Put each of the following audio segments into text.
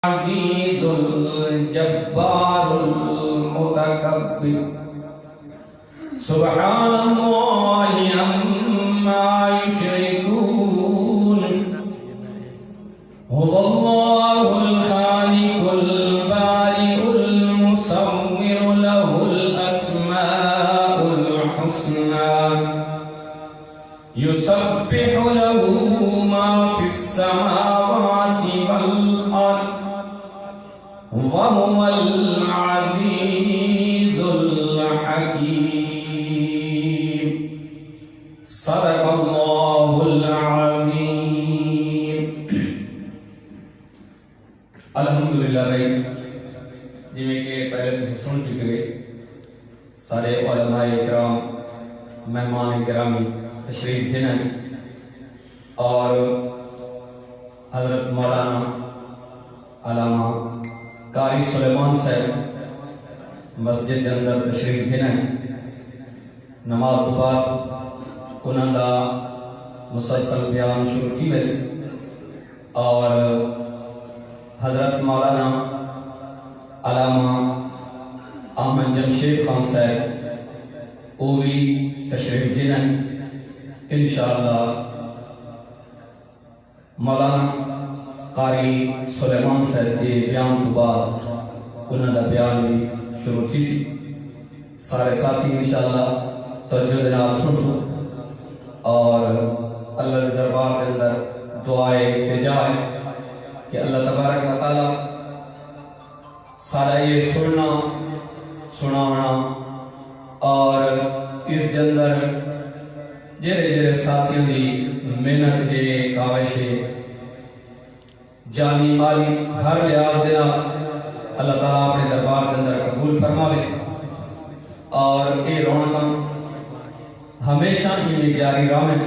عزیز الجبار المتکبر سبحان اللہ عما یشرکون هو اللہ الخالق البارئ المصور له الاسماء الحسنى يسبح له ما في السماوات والأرض وهو العزيز الحكيم صدق الله العظيم. الحمدللہ بھائی جی کہ پہلے تو سن چکے سارے علماء کرام مہمان کرامی تشریف دینا اور حضرت مولانا علامہ قاری سلیمان صاحب مسجد کے اندر تشریف دینا نماز تو بعد انہوں دا مسلسل بیان شروع کی ویسے اور حضرت مولانا علامہ احمد جمشید خان صاحب وہ بھی تشریف دینا انشاءاللہ. مولانا قاری سلیمان صاحب کے بیان تو بعد انہوں نے بیان بھی شروع کی سی. سارے ساتھی انشاءاللہ توجہ دے نال سن اور اللہ کے دربار کے اندر دعائے التجا ہے کہ اللہ تبارک و تعالی سارا یہ سننا سنانا اور اس کے اندر جڑے جڑے ساتھیوں کی محنت ہے کاوش ہے جانی مالی ہر لحاظ دینا اللہ تعالیٰ اپنے دربار کے اندر قبول فرماوے اور یہ رونقاں ہمیشہ ہی جاری رہیں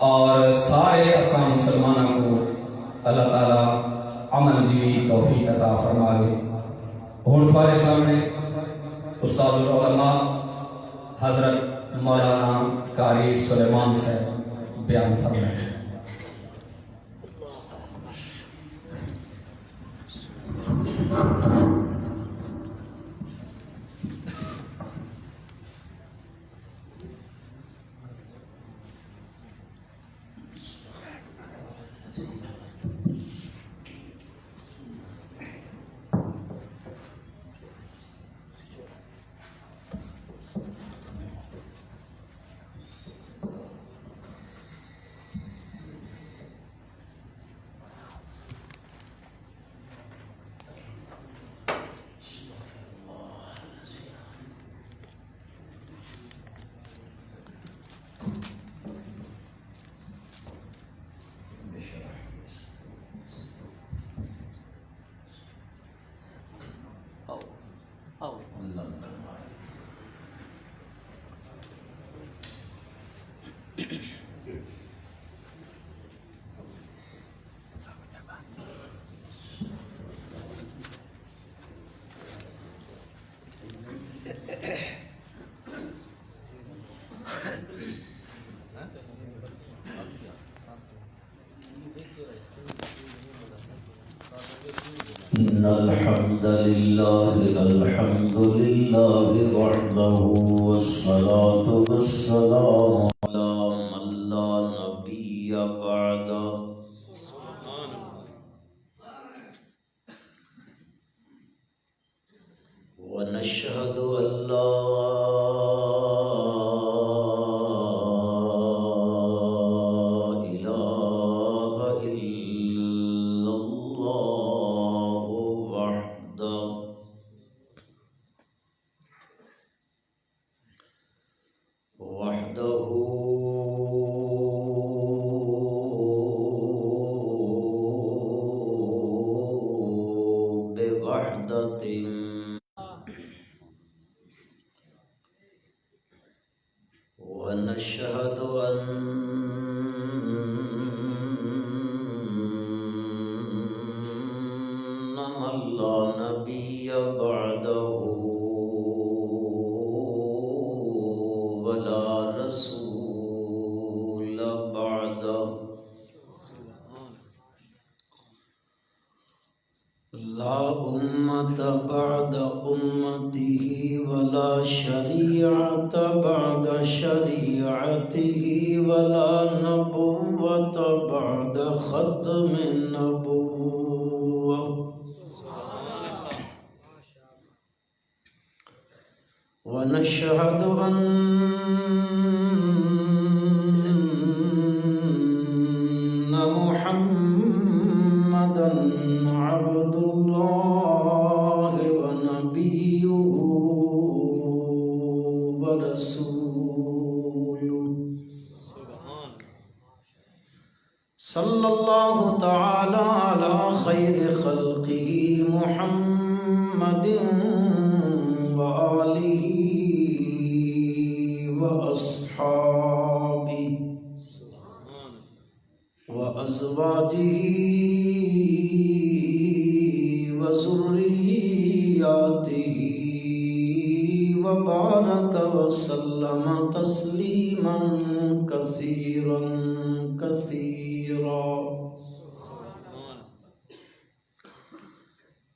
اور سارے اساں مسلمانوں کو اللہ تعالیٰ عمل دی توفیق عطا فرماوے. ہن تمہارے سامنے استاد العلماء حضرت مولانا قاری سلیمان سے بیان فرمائے. إن الحمد لله وحده والصلاة والسلام على من لا نبي بعده ونشهد أن لا ونشهد أن من لا نبي بعده ولا رسول بعده لا أمة بعد أمته ولا شريعة بعد شريعته ولا نبوة بعد ختم النبوة ونشهد أن محمدا عبد الله ونبيه ورسوله صلى الله تعالى على خير خلقه محمد وآله وأصحابه وأزواجه وذرياته وبارك وسلم تسليما كثيرا كثيرا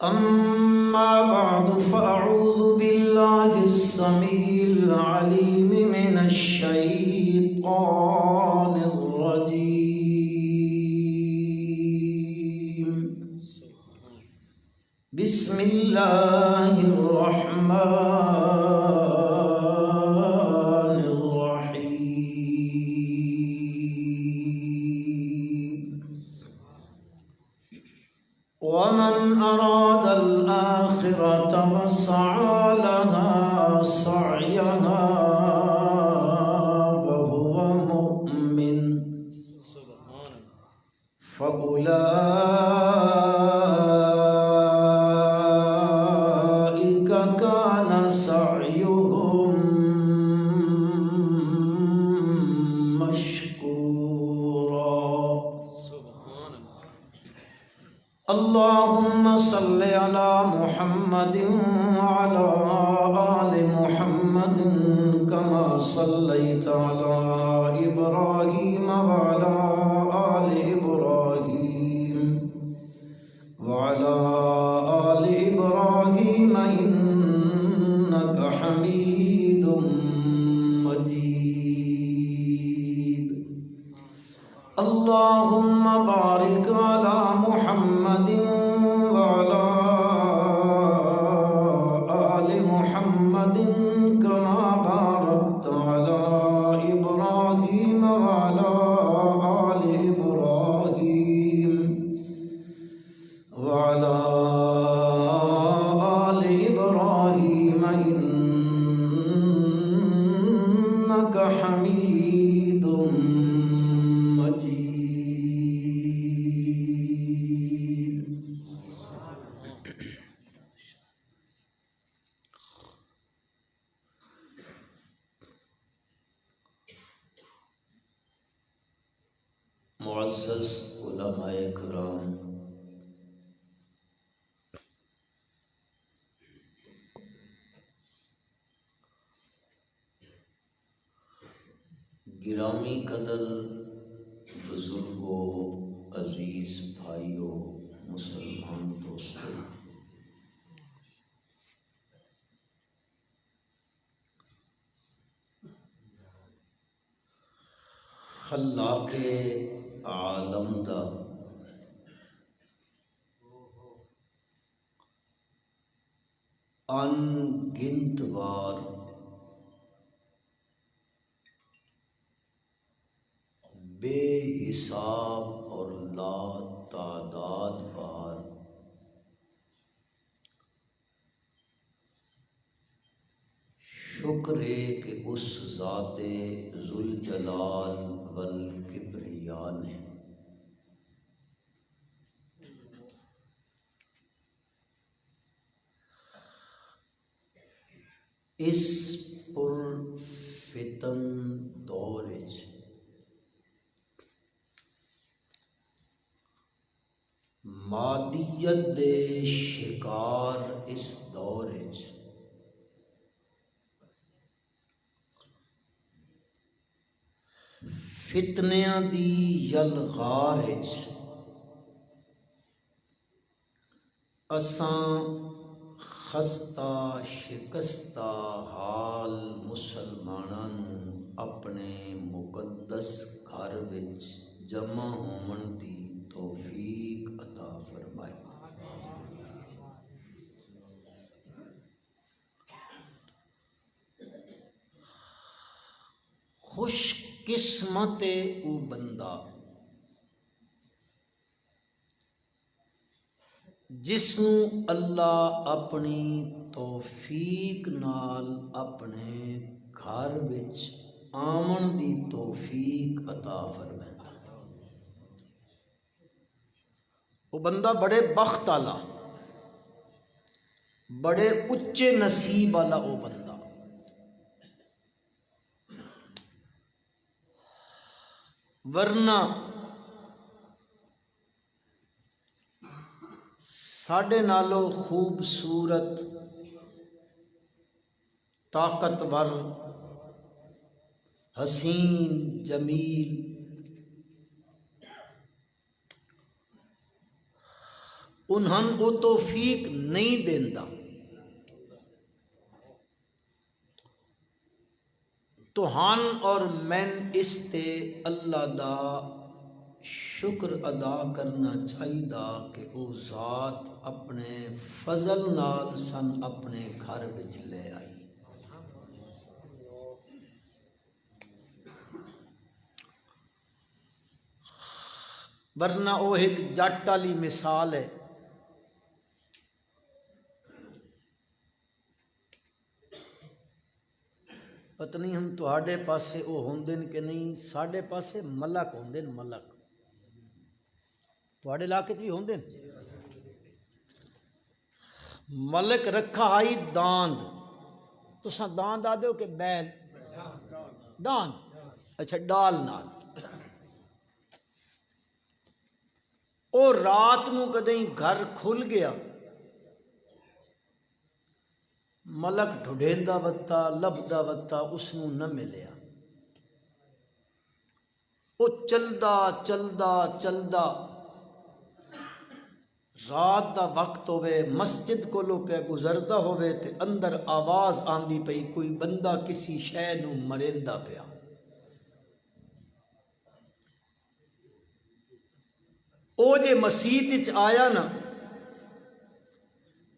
أما بعد فأعوذ بالله السميع العليم من الشيطان الرجيم بسم الله الرحمن الرحيم ومن أراد الآخرة وسعى لها سعيها وهو مؤمن فأولئك كان سعيهم مشكورا اللهم صل على محمد وعلى آل محمد كما صليت على إبراهيم وعلى آل إبراهيم وعلى آل إبراهيم إنك حميد مجيد اللهم بارك على محمد وعلى آل محمد كما باركت على إبراهيم وعلى آل إبراهيم وعلى آل إبراهيم إنك حميد مجيد معزز علماء کرام، گرامی قدر بزرگوں، عزیز بھائیوں، مسلمان دوستوں، خلاق عالم دا ان گنت بار بے حساب اور لا تعداد بار شکر ہے کہ اس ذات ذوالجلال والکبریا نے اس پر فتن دور مادیت دے شکار اس دور فتنیاں دی یلغار اساں خستہ شکستہ حال مسلماناں نوں اپنے مقدس گھر وچ جمع ہون دی توفیق عطا فرمائے۔ خوش قسمت او بندہ جس نوں اللہ اپنی توفیق نال اپنے گھر وچ آمن دی توفیق عطا فرمائے۔ وہ بندہ بڑے بخت والا، بڑے اچے نصیب والا وہ بندہ، ورنہ ساڈے نالوں خوبصورت، طاقتور، حسین، جمیل انہاں وہ توفیق نہیں دیندا، تو ہن اور مین اس تے اللہ دا شکر ادا کرنا چاہیدا کہ او ذات اپنے فضل نال سن اپنے گھر وچ لے آئی۔ ورنہ وہ ایک جٹ والی مثال ہے، پتہ نہیں ہم تہاڈے پاسے وہ ہوندے کہ نہیں، ساڈے پاسے ملک ہوندے، ملک تہاڈے علاقے بھی ہوندے۔ ملک رکھا آئی داند، تساں داند آ دیو کہ بیل داند، اچھا ڈال نال او رات نو کدیں گھر کھل گیا، ملک ڈھونڈیندا وتا لبدا وتا اس نو نہ ملیا، او چلدا چلدا چلدا رات دا وقت ہوئے، مسجد کو لوگ گزردا ہوئے تے اندر آواز آندی پئی کوئی بندہ کسی شے نو مریندا پیا۔ او جے مسیت وچ آیا نا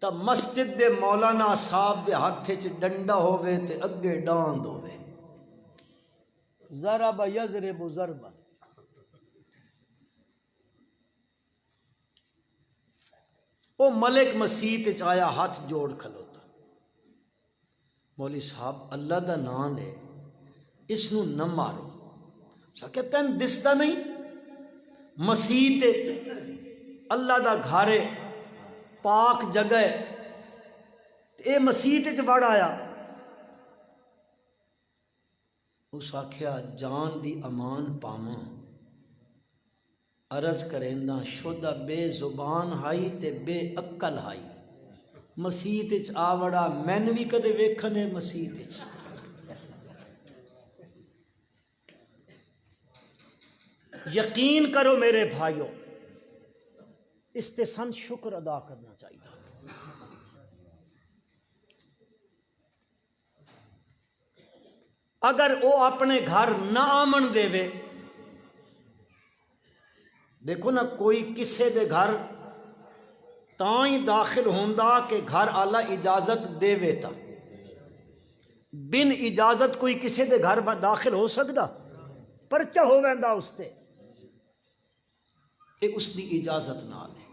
تا مسجد دے مولانا صاحب دے ہاتھ وچ ڈنڈا ہوئے تے اگے ڈاند ہوئے، ضرب یضرب ضربا، وہ ملک مسیت وچ آیا ہاتھ جوڑ کھلوتا، مولوی صاحب اللہ دا نام ہے، اس نو نہ مارو۔ کہ تین دستا نہیں مسیت اللہ دا گھر ہے، پاک جگہ ہے، اے مسیت وچ وڑ آیا۔ اس آکھیا جان دی امان پاواں، عرض کریندا شدہ بے زبان ہائی تے بے عقل ہائی، مسیت وچ آوڑا مین بھی کدے ویکھنے مسیت وچ۔ یقین کرو میرے بھائیو، اس تے سن شکر ادا کرنا چاہیے۔ اگر وہ اپنے گھر نہ آمن دے وے، دیکھو نا کوئی کسے دے گھر تاں ہی داخل ہوندا کہ گھر آلا اجازت دے وے تا، بن اجازت کوئی کسے دے گھر داخل ہو سکدا؟ پرچہ ہو ویندا اس تے، اے اس دی اجازت نال ہے۔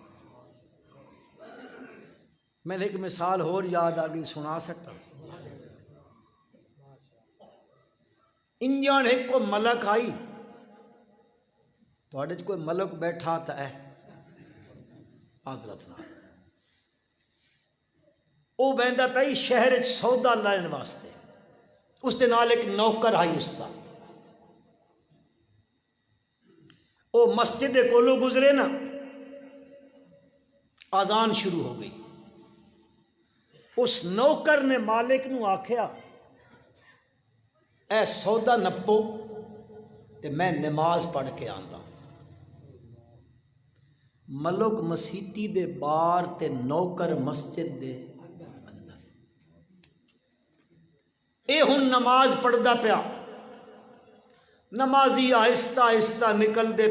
میں ایک مثال اور یاد آ گئی، سنا سکتا انجان ایک کو ملک آئی، تھوڑے کوئی ملک بیٹھا تا ہے حضرت نال، او بیندا پئی شہر سودا لین واسطے، اس دے نال ایک نوکر آئی اس دا، او مسجد دے کولو گزرے نا، اذان شروع ہو گئی، اس نوکر نے مالک نو آکھیا اے سودا نپو تے میں نماز پڑھ کے آندا۔ ملک مسیتی دے بار تے نوکر مسجد دے اندر۔ اے ہن نماز پڑھدا پیا، نمازی آہستہ آہستہ نکلدے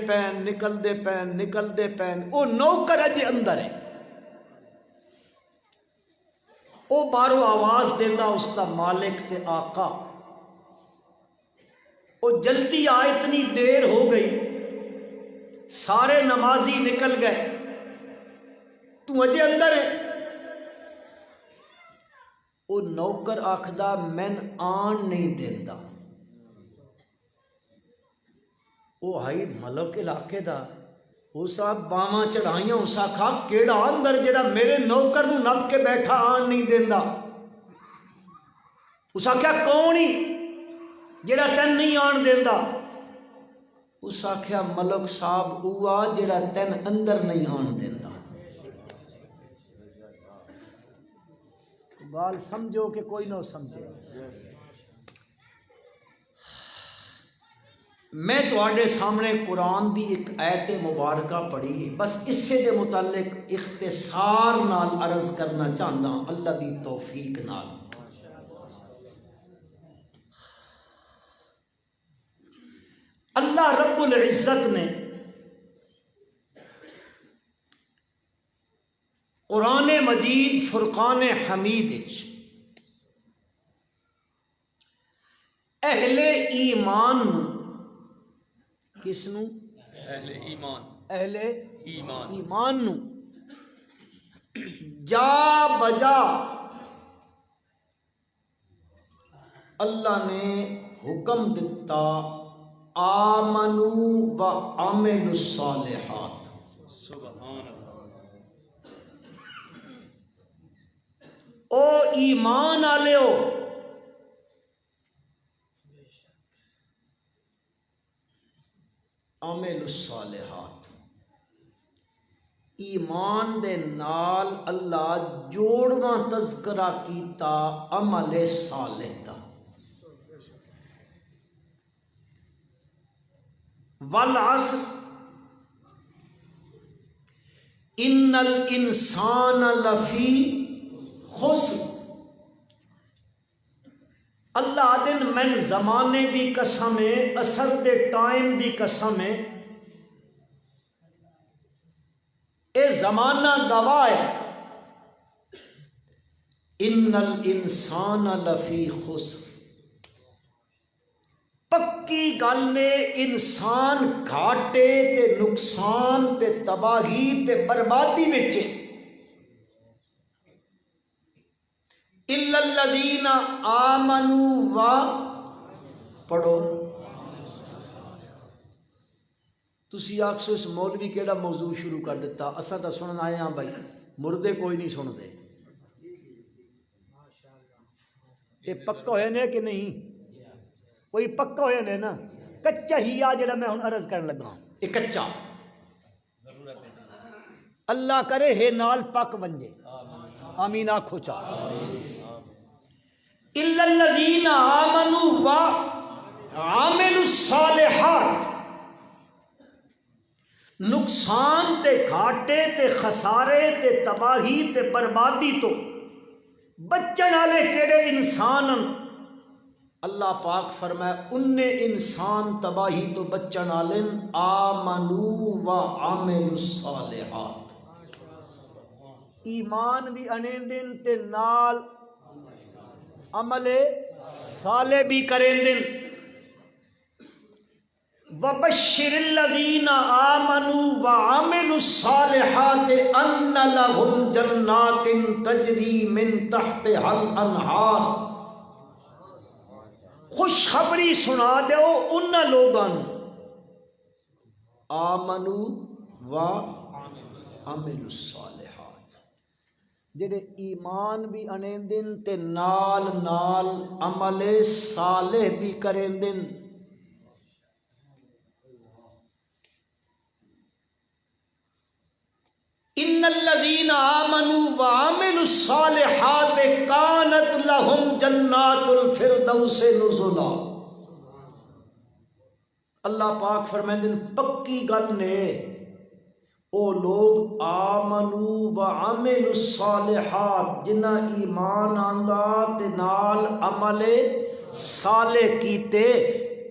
پین، او نوکر اجے اندر ہے، او بارو آواز دیندا اس دا مالک تے آقا، او جلدی آ، اتنی دیر ہو گئی، سارے نمازی نکل گئے، تو اجے اندر ہے۔ او نوکر آکھدا میں آن نہیں دیندا۔ او ہائی ملک علاقے دا، اس آپ باواں چڑھائیاں، اس آکھا کیڑا اندر جڑا میرے نوکر نو نپ کے بیٹھا آن نہیں دیندا؟ اس آکھیا کون ہی جڑا تین نہیں آن دیندا؟ اس آکھیا ملک صاحب اوہ جڑا تین اندر نہیں آن دیندا۔ بال سمجھو کہ کوئی نہ سمجھے۔ میں تواڈے سامنے قرآن دی ایک آیت مبارکہ پڑھی ہے، بس اس سے دے متعلق اختصار نال عرض کرنا چاہتا ہوں اللہ دی توفیق نال۔ اللہ رب العزت نے قرآن مجید فرقان حمید وچ اہل ایمان نو، کس نو؟ اہل ایمان نو جا بجا اللہ نے حکم دتا آمنو و عملوا الصالحات۔ سبحان اللہ۔ او ایمان آلیو، عمل الصالحات، ایمان دے نال اللہ جوڑواں تذکرہ کیتا عمل صالح دا۔ والعصر ان الانسان لفی خسر، اللہ دن من زمانے دی قسم ہے، اثر دے ٹائم دی قسم ہے، اے زمانہ گواہ ہے، ان الانسان لفی خسر، پکی گل نے انسان گھاٹے تے نقصان تے تباہی تے بربادی وچ ہے۔ الا الذین آمنوا و پڑھو۔ تسی آکسو اس مولوی کیڑا موضوع شروع کر دیتا، اساں تا سنن آئے ہاں بھائی، مردے کوئی نہیں سن دے۔ یہ پکا ہوئے نے کہ نہیں؟ کوئی پکا ہوئے نے نا، کچا ہی آ جڑا میں ہن عرض کرن لگا، یہ کچا اللہ کرے ہے نال پک ونجے، آمین آکھو چا۔ الا الذین آمنوا وعملوا الصالحات، نقصان تے گھاٹے تے خسارے تے تباہی تے بربادی تو بچن والے کیڑے انسان، اللہ پاک فرمائے انہیں انسان تباہی تو بچن والے آمنوا وعملوا الصالحات، ایمان بھی انیں دن تے نال عمل صالح بھی کریں دن۔ وبشر الذین آمنوا وعملوا الصالحات ان لهم جنات تجری من تحتها الانہار، خوشخبری سنا دیو ان لوگاں آمنوا وعملوا الصالحات جڑے ایمان بھی انیں دن تے نال نال عمل صالح بھی کریں دن۔ ان الذین آمنوا وعملوا الصالحات کانت لهم جنات الفردوس نزلا، اللہ پاک فرمائیں دن پکی گل نے او لوگ آمنو وعملوا الصالحات جنہ ایمان آندا تے نال عمل صالح کیتے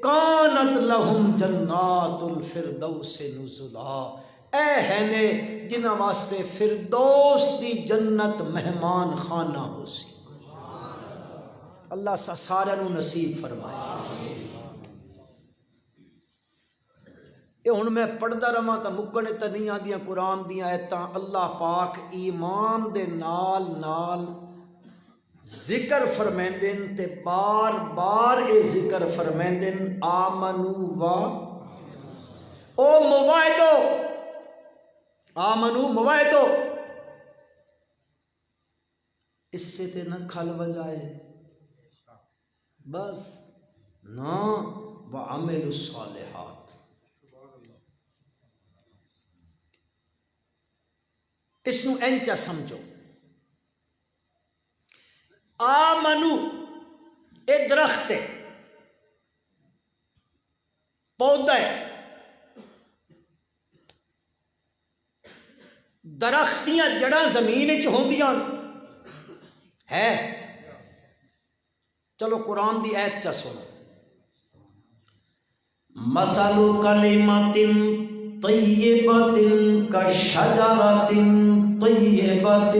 کانت لہم جنات الفردوس نزلا اے ہے نے جنہ واسطے فردوس دی جنت مہمان خانہ ہو سی. اللہ سارے نو نصیب فرمائے. یہ ہن میں پڑھدا رہاں تا مکنے تے نہیں آندیاں قرآن دیاں آیتاں. اللہ پاک ایمان دے نال نال ذکر فرمیندن تے بار بار اے ذکر فرمیندن آمنو و او مواعدو آمنو مواعدو اس سے تے نہ کھل وجائے بس نا وعملوا الصالحات. اس نو انچا سمجھو آمنو اے درخت ہے پودا ہے درخت دیاں جڑاں زمین وچ ہوندیاں ہے. چلو قرآن دی آیت چا سنو مثل کلمۃ طیبۃ کشجرۃ طیبۃ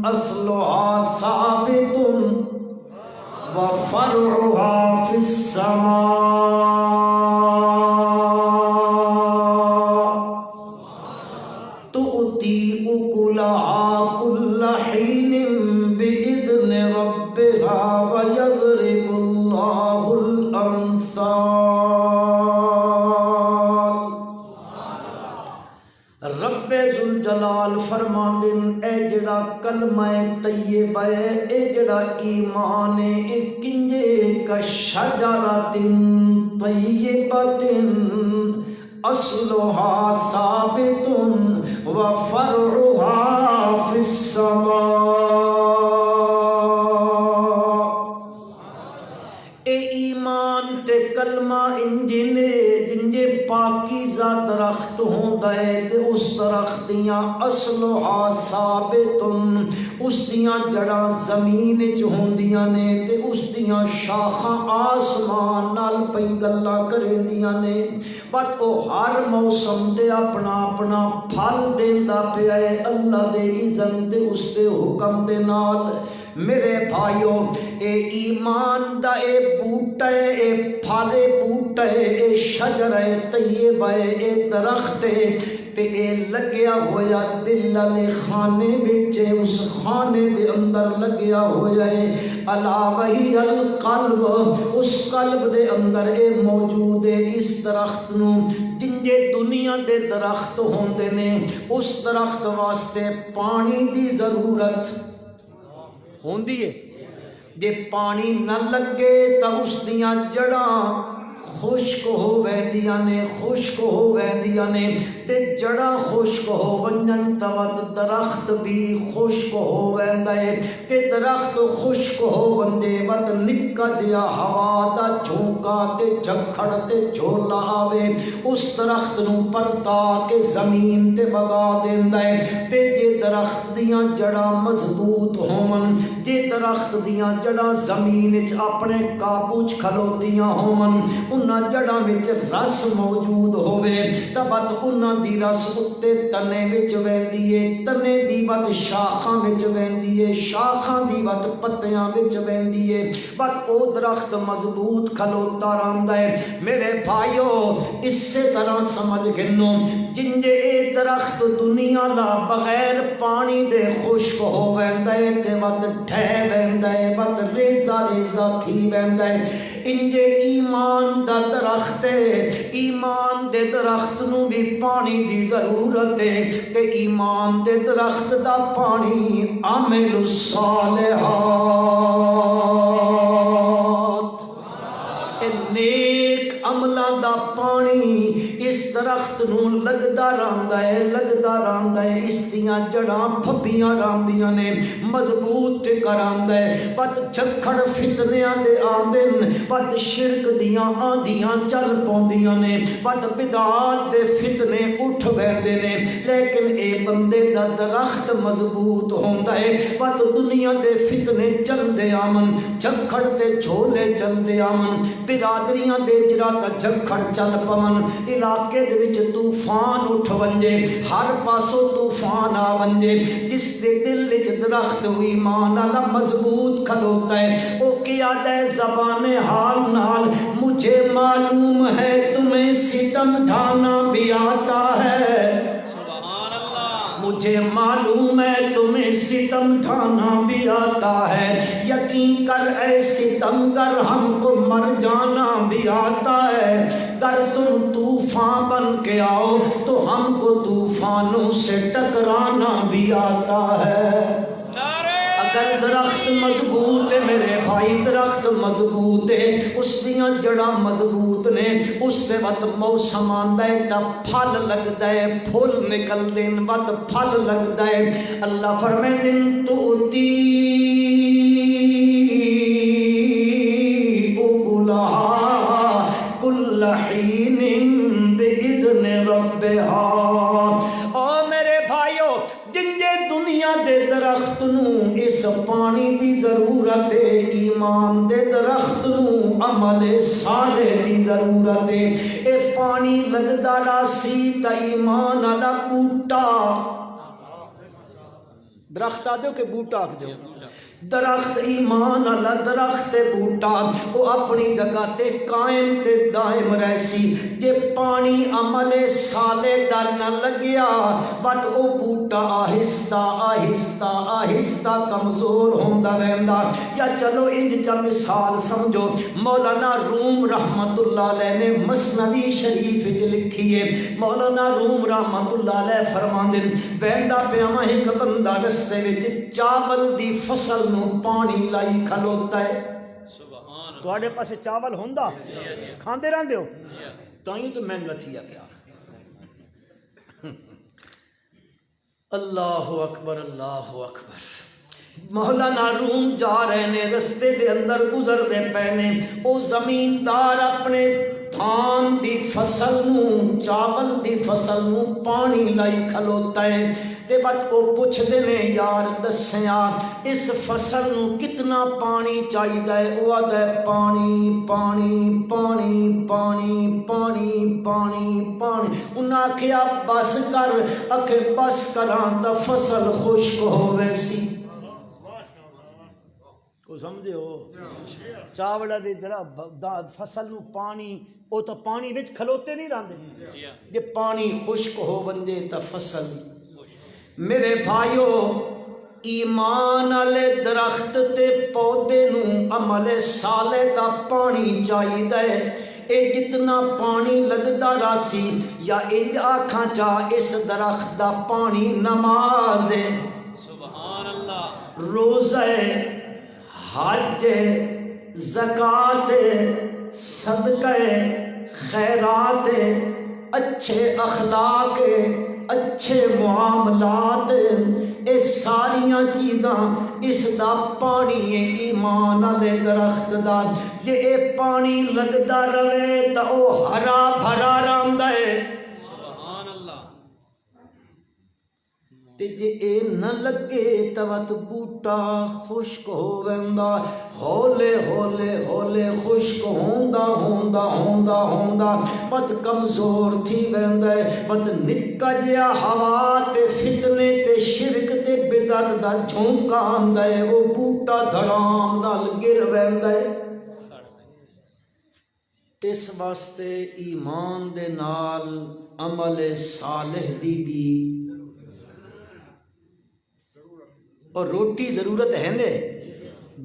اصلها ثابت وفرعها فی السماء تؤتی اکلها کل حین بإذن ربها ویضرب اللہ الامثال. رب ذوالجلال فرماندن اے جڑا کلمہ طیبہ ہے اے جڑا ایمان ہے اے کنجے کا شجرۃ طیبۃ اصلها ثابت وفرعها فی السماء. اے ایمان تے کلمہ انجنے جنجے پاکیزہ درخت ہوندا ہے تے اس درخت دیاں اصلها ثابت اس دیاں جڑاں زمین وچ ہوندیاں نے تے اس دیاں شاخاں آسمان نال پئی گلاں کریندیاں نے. بٹ او ہر موسم دے اپنا اپنا پھل دیندا پیا ہے اللہ دے اذن تے اس دے حکم دے نال. میرے بھائیو اے ایمان دا اے بوٹا ہے اے پھالے بوٹا ہے اے شجر ہے طیبہ ہے اے درخت ہے تے اے لگیا ہویا دل والے خانے وچ اس خانے دے اندر لگیا ہویا ہے الا وہی القلب اس قلب دے اندر اے موجود ہے. اس درخت نو جنجے دنیا دے درخت ہوندے نے اس درخت واسطے پانی دی ضرورت ہوندی ہے. جے پانی نہ لگے تا اس دیاں جڑاں خشک ہو ویندیاں نے خشک ہو ویندیاں نے تے جڑاں خشک ہو ونجن تود درخت بھی خشک ہو ویندا ہے تے درخت خشک ہو وندے ود نکا جیا ہوا دا جھونکا تے جھکڑ تے جھولا آوے اس درخت نو پرتا کے زمین تے بگا دیندا ہے. تے جے درخت دیاں جڑاں مضبوط ہون جے درخت دیاں جڑاں زمین وچ اپنے قابو چ کھلوتیاں ہون انہاں جڑاں وچ رس موجود ہووے تاں بات انہاں دی رس اتے تنے وچ ویندی ہے تنے دی بات شاخاں وچ ویندی ہے شاخاں دی بات پتیاں وچ ویندی ہے بات او درخت مضبوط کھلوتا رہندا ہے. میرے بھائیو اسی طرح سمجھ گنو جنجے اے درخت دنیا دا بغیر پانی دے خشک ہو ویندا ہے تے بات ڈھہ ویندا ہے بات ریزا ریزا تھی ویندا ہے. انجے ایمان دا درخت ہے ایمان دے درخت نو بھی پانی دی ضرورت ہے تے ایمان دے درخت دا پانی عمل الصالحات اے نیک عملاں دا پانی اس درخت درخت نو لگدا رہندا ہے اس دیاں جڑاں پھبیاں راندیاں نے مضبوط کراندا ہے پت جھکڑ فتنیاں دے آندن پت شرک دیاں آندیاں چل پوندیاں نے پت بدعات دے فتنے اٹھ بیندے نے لیکن اے بندے دا درخت مضبوط ہوندا ہے پت دنیا دے فتنے چل دے آمن جھکڑ تے جھولے چل دے آمن برادریاں دے جرا تا جھکڑ چل پمن علاقے دے وچ طوفان اٹھ ونجے ہر پاسوں طوفان آ ونجے جس دے دل وچ درخت ایمان والا مضبوط کھلوتا ہے او کیا دے زبان حال نال مجھے معلوم ہے تمہیں ستم ڈھانا بھی آتا ہے مجھے معلوم ہے تمہیں ستم ڈھانا بھی آتا ہے یقین کر اے ستم گر ہم کو مر جانا بھی آتا ہے گر تم طوفان بن کے آؤ تو ہم کو طوفانوں سے ٹکرانا بھی آتا ہے اگر درخت مضبوط ہے میرے بھائی درخت مضبوط ہے اس دیاں جڑاں مضبوط نے اس دے وقت موسم آندا ہے تا پھل لگدا ہے پھول نکل دین وقت پھل لگدا ہے اللہ فرمائے دن توتی اکلہا کل حین بإذن ربہا دے درخت نو اس پانی دی ضرورت ہے ایمان دے درخت نو عمل صالح دی ضرورت ہے اے پانی لگدا راسی تا ایمان والا بوٹا درخت آ دیو کہ بوٹا آ دیو درخت ایمان والا درخت بوٹا وہ اپنی جگہ تے قائم تے دائم رہسی جے پانی عمل صالح دا نہ لگیا بٹ او بوٹا آہستہ آہستہ آہستہ کمزور ہوندا رہندا یا چلو انج جا مثال سمجھو مولانا روم رحمت اللہ علیہ نے مثنوی شریف وچ لکھی ہے مولانا روم رحمت اللہ علیہ فرماندے ویندا پیا میں ایک بندہ رستے وچ چاول دی فصل نو پانی لائی کھلوتا ہے تواڈے پاسے چاول ہوندا کھاندے رہندے ہو تائیں تو مہنگا تھیا پیا اللہ اکبر اللہ اکبر مولانا روم جا رہے نے رستے دے اندر گزر دے پینے او زمیندار اپنے دھان دی فصل نو چاول دی فصل نو پانی لائی کھلوتا ہے تے بعد کو پوچھ دے نے یار دسیا اس فصل نو کتنا پانی چاہیدا ہے او آدا ہے پانی پانی پانی پانی پانی پانی پانی انہاں آکھیا بس کر اکھے بس کراں تا فصل خشک ہووے سی کو سمجھے ہو چاوڑا دی فصل نو پانی او تو پانی وچ کھلوتے نہیں رہندے جے پانی خشک ہو بندے تا فصل میرے بھائیو ایمان والے درخت تے پودے نو عمل صالح دا پانی چاہیدا ہے اے جتنا پانی لگدا راسی یا انج آکھاں چا اس درخت دا پانی نماز ہے سبحان اللہ روزہ ہے حج زکوٰۃ صدقہ خیرات اچھے اخلاق اچھے معاملات اے ساریاں چیزاں اس دا پانی ہے ایمان والے درخت دا جے اے پانی لگدا رہے تا او ہرا بھرا رہندا ہے سبحان اللہ تے جے اے نہ لگے توت بوٹا خشک ہو ویندا ہولے ہولے ہولے خشک ہوندا ہوندا ہوندا ہوندا پت کمزور تھی ویندا ہے پت نکا جیا ہوا تے فتنے تے شرک تے بدعت دا جھونکا آندا ہے او بوٹا دھڑام نال گر ویندا ہے اس واسطے ایمان دے نال عمل صالح دی بھی اور روٹی ضرورت ہے نے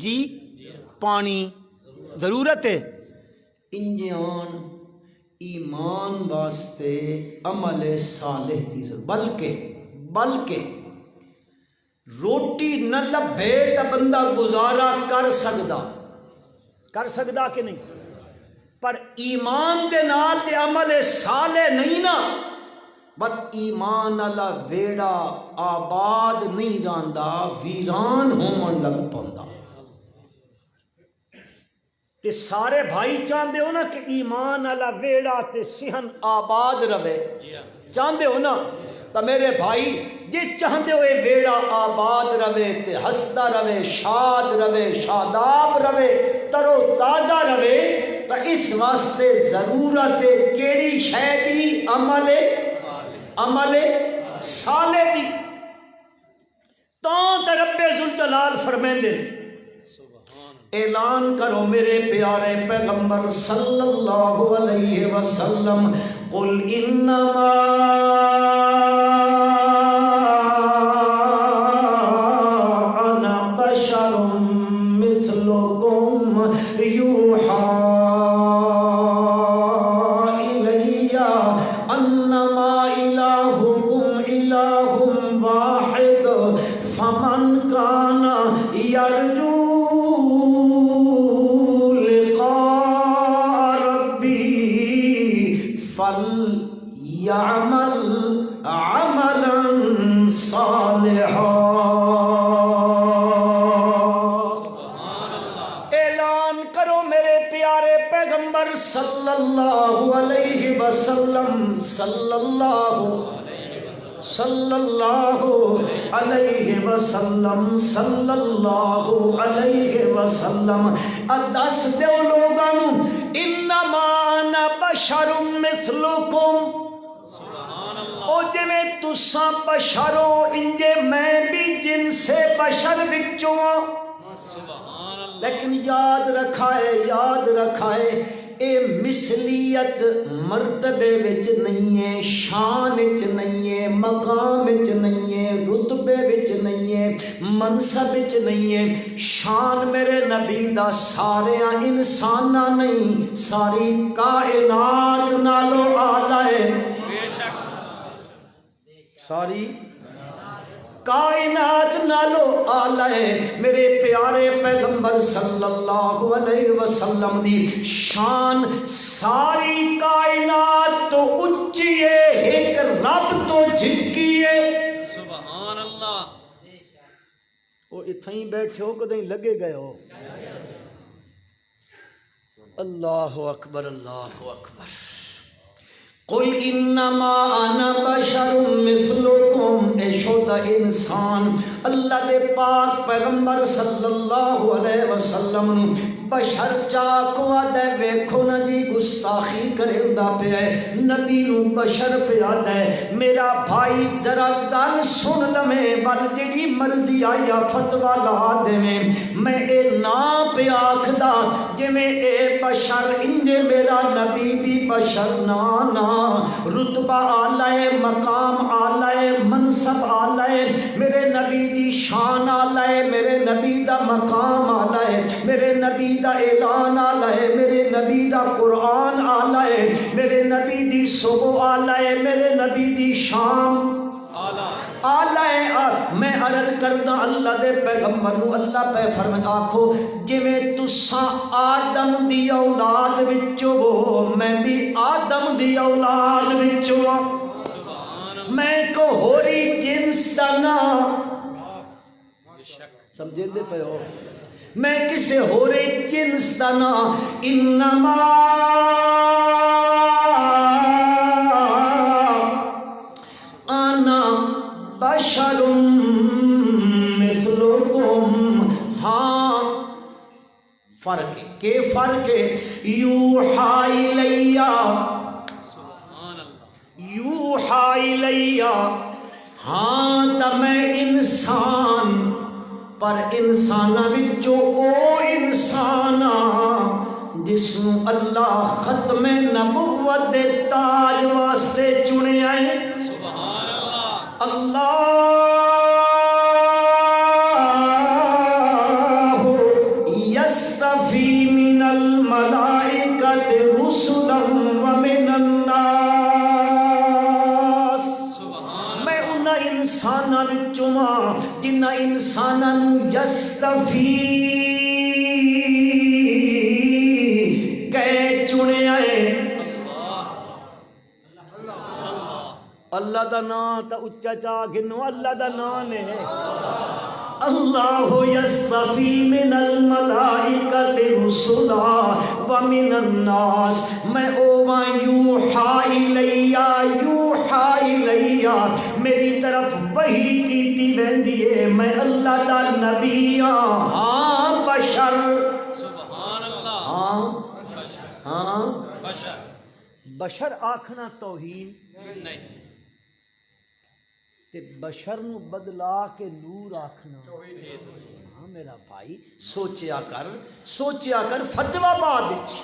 جی پانی ضرورت ہے انجان ایمان واسطے عمل صالح دی ضرورت بلکہ روٹی نہ لبھے تا بندہ گزارا کر سکدا کہ نہیں پر ایمان دے نال تے عمل صالح نہیں نا بس ایمان والا ویڑا آباد نہیں رہندا، ویران ہون لگ پوندا۔ تے سارے بھائی چاہتے ہو نا کہ ایمان والا ویڑا تے صحن آباد رہے، چاہتے ہو نا؟ تو میرے بھائی جی چاہتے ہو یہ ویڑا آباد رہے تے ہستا رہے، شاد رہے، شاداب رہے، ترو تازہ رہے، تو اس واسطے ضرورت کیڑی شے دی؟ عمل صالح دی۔ تاں تے رب ذوالجلال فرمیندے اعلان کرو میرے پیارے پیغمبر صلی اللہ علیہ وسلم، قل انما انا بشر مثلکم یوحی الی انما الہکم الہ واحد فمن کان یرجو فَلْيَعْمَلْ عَمَلًا صَالِحًا۔ اعلان کرو میرے پیارے پیغمبر صلی اللہ علیہ وسلم، صلی اللہ علیہ وسلم، صلی اللہ علیہ وسلم، دس دیو لوگانو انما انا بشر مثلکم، او جویں تساں بشرو انجے میں بھی جن سے بشر وچوں ہاں، لیکن یاد رکھائے اے مثلیت مرتبے وچ نہیں ہے، شان وچ نہیں ہے، مقام وچ نہیں ہے، رتبے وچ نہیں ہے، منصب وچ نہیں ہے۔ شان میرے نبی دا ساریاں انساناں نہیں، ساری کائنات نالوں اعلی ہے، ساری کائنات نالو اعلی ہے۔ میرے پیارے پیغمبر صلی اللہ علیہ وسلم دی شان ساری کائنات تو اچھی ہے، ایک رب تو جھکی ہے۔ سبحان اللہ۔ وہ اتھا ہی بیٹھے ہو کدیں لگے گئے ہو؟ اللہ اکبر، اللہ اکبر۔ قل انما انا بشر مثلکم، اے شودا انسان اللہ دے پاک پیغمبر صلی اللہ علیہ وسلم بشر چاک وعدہ ویکھو نا جی گستاخی کرندا پیا ہے، نبی نو بشر پیا ہے۔ میرا بھائی ذرا گل سن لویں، بل جڑی مرضی آیا فتوا لا دیویں، میں اے نا پیا آکھدا جویں اے بشر انجے میرا نبی بھی بشر نا رتبہ آلہ ہے، مقام آلہ ہے، منصب آلہ ہے، میرے نبی دی شان آلہ ہے، میرے نبی دا مقام آلہ ہے، میرے نبی دا اعلان آلہ ہے، میرے نبی دا قرآن آلہ ہے، میرے نبی دی صبح آلہ ہے، میرے نبی دی شام آلہ ہے۔ میں عرض کردہ اللہ دے پیغمبر نو اللہ پہ فرمائے آکھو جویں تساں آدم دی اولاد وچوں ہو، میں بھی آدم دی اولاد وچوں ہاں، میں کو ہوری جنس دا نا سمجھے دے پہ ہو، میں کسے ہوری جنس دا نا انما انا بشر مثلکم، ہاں فرق ہے، کہ فرق ہے، یوحی الیہ، یوحی الیہ، ہاں تا میں انسان، پر انسانہ وچوں او انسانہ جس نو اللہ ختم نبوت دے تاج واسطے چنیا ہے۔ اللہ یستفی من الملائکۃ رسلا ومن الناس، میں انہاں انساناں وچوں ہاں جنہاں انساناں نو یستفی کہ چنیا ہے، اللہ دا نام تا اچا چا گنو اللہ دا نام ہے اللہ یصطفی من الملائکۃ رسلا ومن الناس میں اوواں یوحی الیہ میری طرف وحی کیتی ویندی ہے میں اللہ دا نبی ہاں بشر سبحان اللہ ہاں بشر بشر آکھنا توہین نہیں تے بشر نو بدلا کے نور آکھنا ہاں میرا بھائی سوچیا کر فتویٰ بعد وچ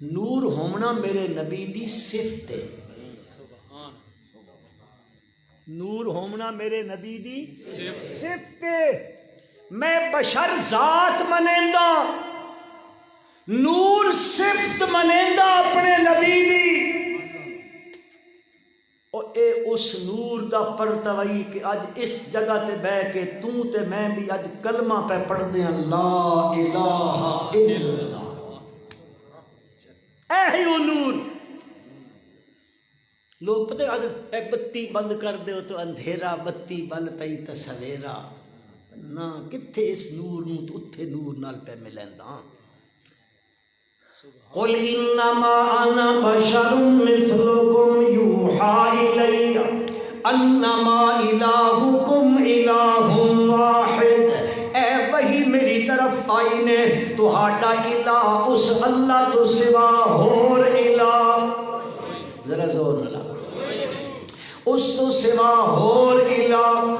نور ہونا میرے نبی دی صفت ہے سبحان نور ہونا میرے نبی دی صفت ہے میں بشر ذات منیندا نور صفت منیندا اپنے نبی دی اور اے اس نور دا پرتوئی کہ اج اس جگہ تے بہ کے تے میں بھی اج کلمہ پہ پڑھ دیں لا الہ الا اللہ اے ہی وہ نور لوگ پتہ اج اے بتی بند کر دیو تو اندھیرا بتی بل پئی تو سویرا نہ کتھے اس نور نو تو اتھے نور نال پہ ملیندا قل انما انا بشر مثلكم يوحى الي انما الهكم اله واحد اے وہی میری طرف آئی نے تہاڈا الہ اس اللہ تو سوا اور الہ ذرا زور نہ اس تو سوا اور الہ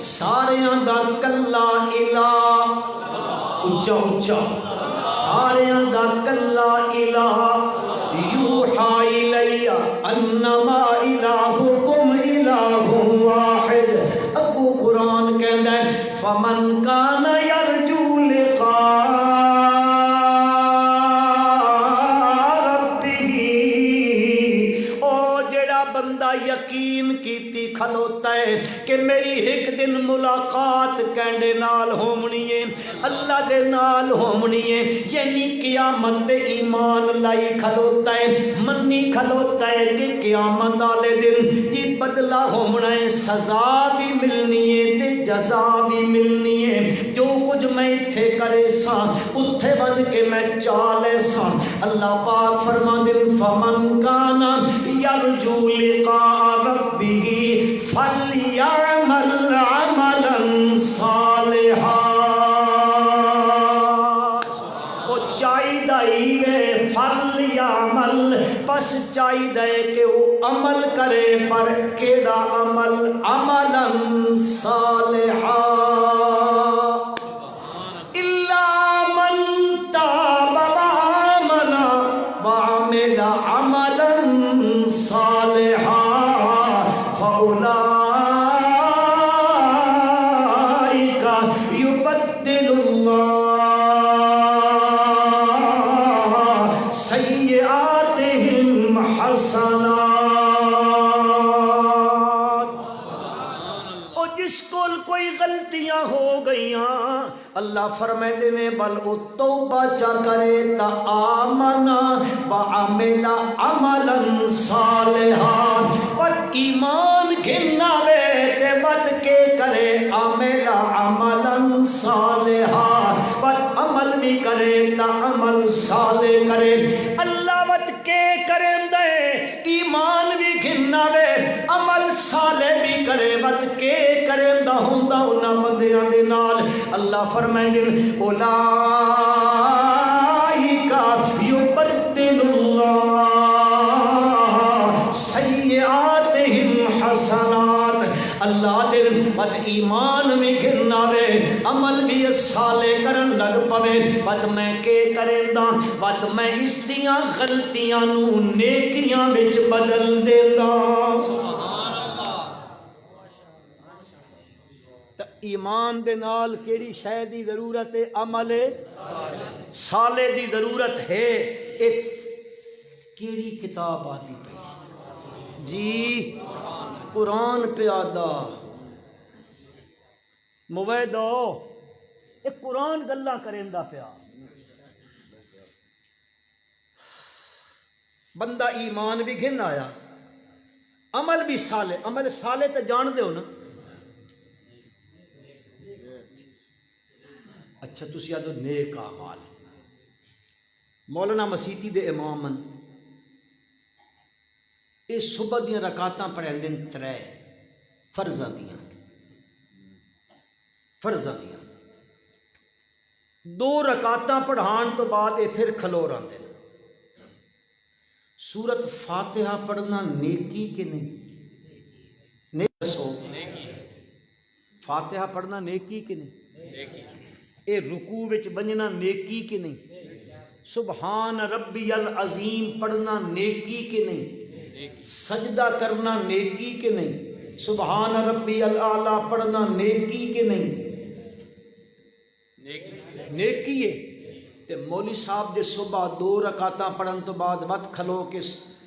ساریاں دا کلا الہ اونچا اونچا ساریاں دا کلا الہ یوحی الی انما الہکم الہ واحد ابو قرآن کہندا ہے فمن کان یرجو لقاء ربہ او جڑا بندہ یقین کیتی کھلوتا ہے کہ میری ایک دن ملاقات کینڈے نال ہومنی ہے اللہ دے نال ہومنی ہے یعنی قیامت دے ایمان لائی کھلوتا ہے منی کھلوتا ہے کہ قیامت والے دن جی بدلہ ہومنا ہے سزا بھی ملنی ہے تے جزا بھی ملنی ہے جو کچھ میں اتھے کرے سا اتھے بن کے میں چالے سا اللہ پاک فرما دن فمن کانا یرجو لقاء ربہ فلیعمل عملا صالحا وہ چاہیے فلیعمل پس چاہیے کہ وہ عمل کرے پر کیڑا عمل عملا صالحا الا من تاب وعمل عملا صالحا فأولئك يبدل الله سيئاتهم حسنات اور جس کو کوئی غلطیاں ہو گئیاں اللہ فرمائے نے بل او توبہ چا کرے تا آمنا وعمل عملا صالحا اور ایمان گھننا لے تے ود کے کرے عمل عملا صالحا اور عمل بھی کرے تا عمل صالح کرے اللہ ود کے کریں دے ایمان بھی گھننا لے عمل صالح بھی کرے ود کے کریں دا ہوندا انہاں بندیاں دے نال اللہ فرمائے دن اولائکا یبدل اللہ سیئاتہم حسنات اللہ دن بد ایمان میں گرنا وے عمل بھی صالح کرن لگ پوے بد میں کے کریں دا بد میں اس دیاں غلطیاں نو نیکیاں وچ بدل دیندا ایمان دے نال کیڑی شے دی ضرورت ہے عمل صالح دی ضرورت ہے ایک کیڑی کتاب آتی پئی جی قرآن پیادا مویدو ایک قرآن گلا کریندا پیا بندہ ایمان بھی گھن آیا عمل بھی صالح، عمل صالح تو جان دے ہو نا. اچھا تسی آدھو نیک اعمال. مولانا مسیتی دے امامن یہ صبح دیاں رکعتاں پڑھیں دن 3 فرضاں دیاں 2 رکعتاں پڑھان تو بعد یہ پھر کھلو رہندے. سورت فاتحہ پڑھنا نیکی کہ نہیں؟ نہیں دسو، فاتحہ پڑھنا نیکی کہ نہیں؟ اے رکوع وچ بننا نیکی کہ نہیں؟ سبحان ربی العظیم پڑھنا نیکی کہ نہیں؟ سجدہ کرنا نیکی کہ نہیں؟ سبحان ربی الاعلیٰ پڑھنا نیکی کہ نہیں؟ نیکی ہے. تے مولوی صاحب دے صبح 2 رکعتاں پڑھن تو بعد وقت کھلو کے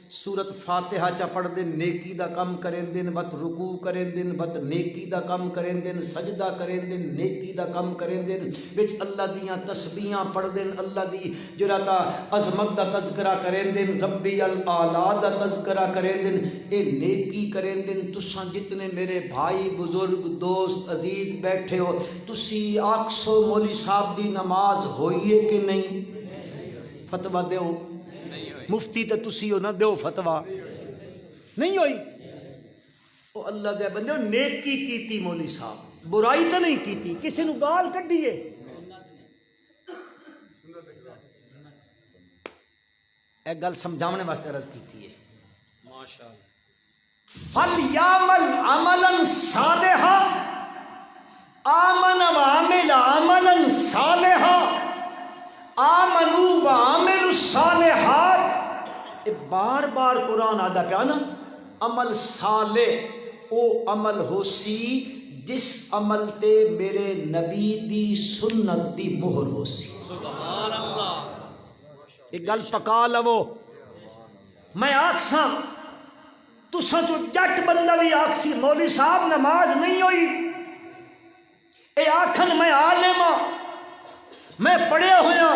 سورت فاتحہ چا پڑھ دین، نیکی دا کم کریں دین، وقت رکوع کریں دین، وقت نیکی دا کم کریں دین، سجدہ کریں دین، نیکی دا کم کریں دین، وچ اللہ دیاں تسبیحاں پڑھ دین، اللہ دی جڑا تا عظمت دا تذکرہ کریں دین، ربی الاعلیٰ دا تذکرہ کریں دین، اے نیکی کریں دین. تساں جتنے میرے بھائی بزرگ دوست عزیز بیٹھے ہو، تسی آکسو مولوی صاحب دی نماز ہوئی ہے کہ نہیں؟ فتویٰ دیو. مفتی تے تسی ہو نہ دیو فتویٰ. نہیں ہوئی. او اللہ دے بندے نیکی کیتی مولوی صاحب، برائی تو نہیں کیتی، کسی نو گال کڈیے. ایک گل سمجھانے واسطے عرض کیتی ہے. ماشاءاللہ. فَلْيَعْمَلْ عَمَلًا صَالِحًا آمَنَ وَعَمِلَ عَمَلًا صَالِحًا آمنوا وعملوا الصالحات. بار بار قرآن آدھا پیا نا عمل صالح او عمل ہو سی جس عمل تے میرے نبی دی سنت دی مہر ہو سی. سبحان اللہ. ایک گل پکا لو. میں آکساں تساں جو جٹ بندہ بھی آکسی مولوی صاحب نماز نہیں ہوئی، اے آکھن میں عالم ہاں، میں پڑھیا ہویا،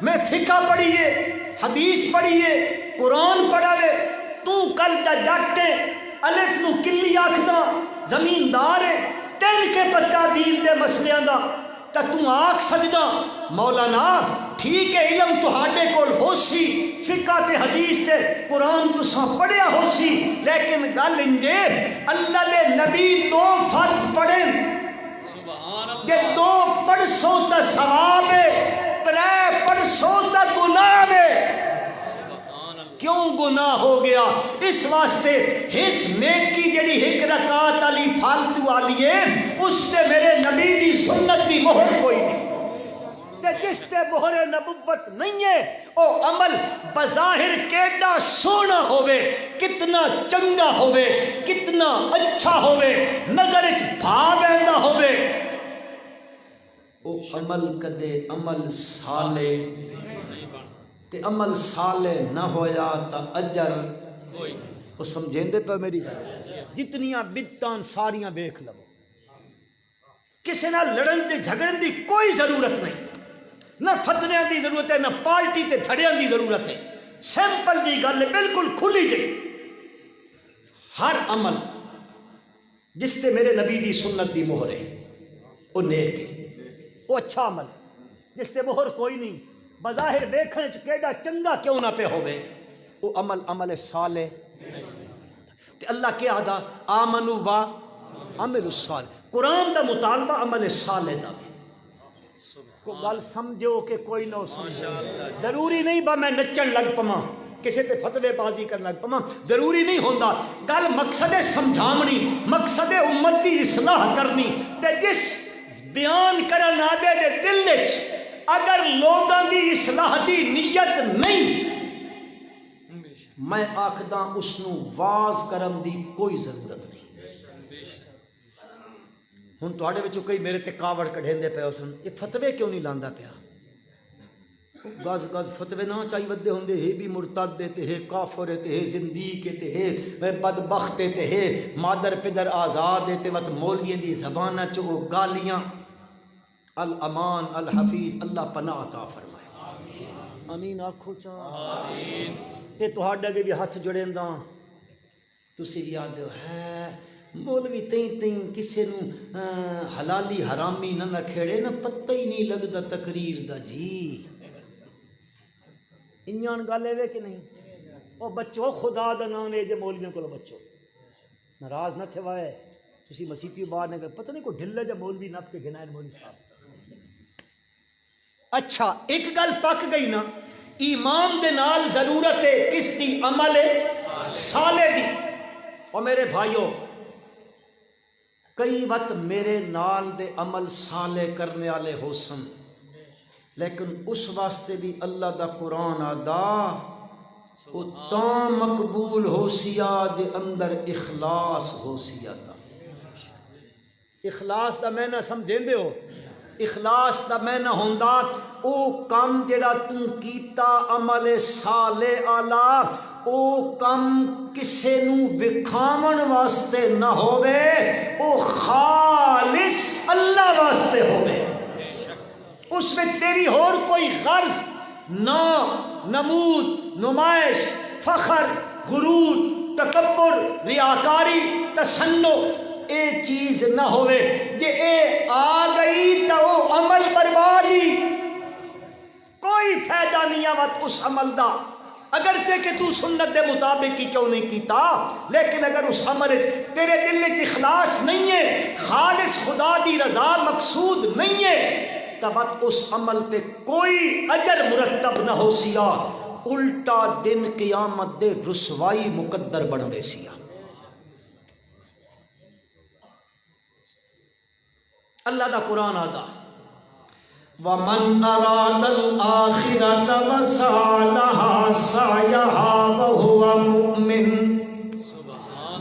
میں فقہ پڑھیے، حدیث پڑھیے، قرآن پڑھا لے. تو کل دا جٹ ہے، الف نو کلی آکھدا، زمیندار ہے، تل کے پتا دین دے مسئلیاں دا، تا تو آکھ سکدا مولانا ٹھیک ہے علم تہاڈے کول ہو سی، فقہ تے حدیث تے قرآن تساں پڑھیا ہو سی، لیکن گل انجے اللہ دے نبی 2 فرض پڑھن کہ 2 پڑھسوں تا ثواب ہے، 3 پڑھسوں تا گناہ ہے. کیوں گناہ ہو گیا؟ اس واسطے اس نیکی جڑی 1 رکعت علی فالتو والی ہے اس سے میرے نبی دی سنت دی مہر کوئی نہیں. تے جس تے مہر نبوت نہیں ہے او عمل بظاہر کیڈا سونا ہوئے، کتنا چنگا ہوئے، کتنا اچھا ہوئے، نظر وچ بھا ویندا ہوئے، او عمل کدے عمل صالح تے عمل صالح نہ ہویا تا اجر وہ سمجھیں دے پہ میری جتنیاں بدتاں ساریاں بیکھ لو. کسی نہ لڑن تے جھگڑن دی کوئی ضرورت نہیں، نہ فتنیاں دی ضرورت ہے، نہ پارٹی تے دھڑیاں دی ضرورت ہے. سمپل جی گل ہے، بالکل کھلی جی. ہر عمل جس سے میرے نبی دی سنت دی مہر ہے وہ نیک ہے، وہ اچھا عمل. جس سے مہر کوئی نہیں، بظاہر دیکھنے کیڈا چنگا کیوں نہ پہ ہوئے، وہ عمل عمل صالح. تے اللہ کیا آدھا آمنوا وا عملوا الصالح. قرآن دا مطالبہ عمل صالح دا بھی. کو گل سمجھو کہ کوئی نہ سمجھو. ضروری نہیں با میں نچن لگ پواں، کسی تے فتوے بازی کرن لگ پواں، ضروری نہیں ہوندا. گل مقصد سمجھاونی، مقصد امت دی اصلاح کرنی. تے جس بیان کرن آدے دے دل وچ اگر لوگاں دی اصلاح دی نیت نہیں، میں آکھداں اس نو واز کرم دی کوئی ضرورت نہیں. ہن تواڈے وچوں کئی میرے تے کاوڑ کڈھیندے پئے سن، یہ فتوے کیوں نہیں لاندا پیا؟ گز گز فتوے نہ چاہی ودے ہوندے، ہے بھی مرتد تے ہے کافر تے ہے زندیق تے ہے بدبخت تے ہے مادر پدر آزاد تے وت مولوی دی زبان چ او گالیاں. الامان الحفیظ اللہ پناہ عطا فرمائے. آمین آکھو چا آمین. تے تہاڈے بھی ہاتھ جڑیندا تسی یاد ہے مولوی تئیں کسے نو حلالی حرامی نہ کھیڑے نہ پتہ ہی نہیں لگدا تقریر دا جی انجان گل ہے کہ نہیں او بچو خدا دا نام لے جے مولویوں کو بچو ناراض نہ تھوائے تسی مسیتی باہر نے پتہ نہیں کوئی ڈھلا جا مولوی نپ کے گنائے مولوی صاحب اچھا ایک گل پک گئی نا ایمان دے نال ضرورت ہے کس دی عمل صالح دی اور میرے بھائیوں کئی وقت میرے نال دے عمل صالح کرنے والے ہو سن لیکن اس واسطے بھی اللہ دا قرآن آدا وہ تاں مقبول ہو سیا دے اندر اخلاص ہو سیا تا اخلاص دا میں نہ سمجھیں دے ہو اخلاص دا میں نہ ہوندا او کم جڑا توں کیتا عمل صالح آلا او کم کسے نو وکھاون واسطے نہ ہووے او خالص اللہ واسطے ہووے اس میں تیری اور کوئی غرض نہ نمود نمائش فخر غرور تکبر ریاکاری تسنع اے چیز نہ ہوئے کہ اے آ گئی تو عمل بربادی کوئی فائدہ نہیں آوت اس عمل دا اگرچہ کہ تو سنت دے مطابق ہی کیوں نہیں کیتا لیکن اگر اس عمل تیرے دل میں اخلاص نہیں ہے خالص خدا دی رضا مقصود نہیں ہے تب اس عمل تے کوئی اجر مرتب نہ ہو سیا الٹا دن قیامت دے رسوائی مقدر بنوے سیا اللہ دا قرآن آدھا وَمَنْ أَرَادَ الْآخِرَةَ وَسَعَى لَهَا سَعْيَهَا وَهُوَ مُؤْمِنٌ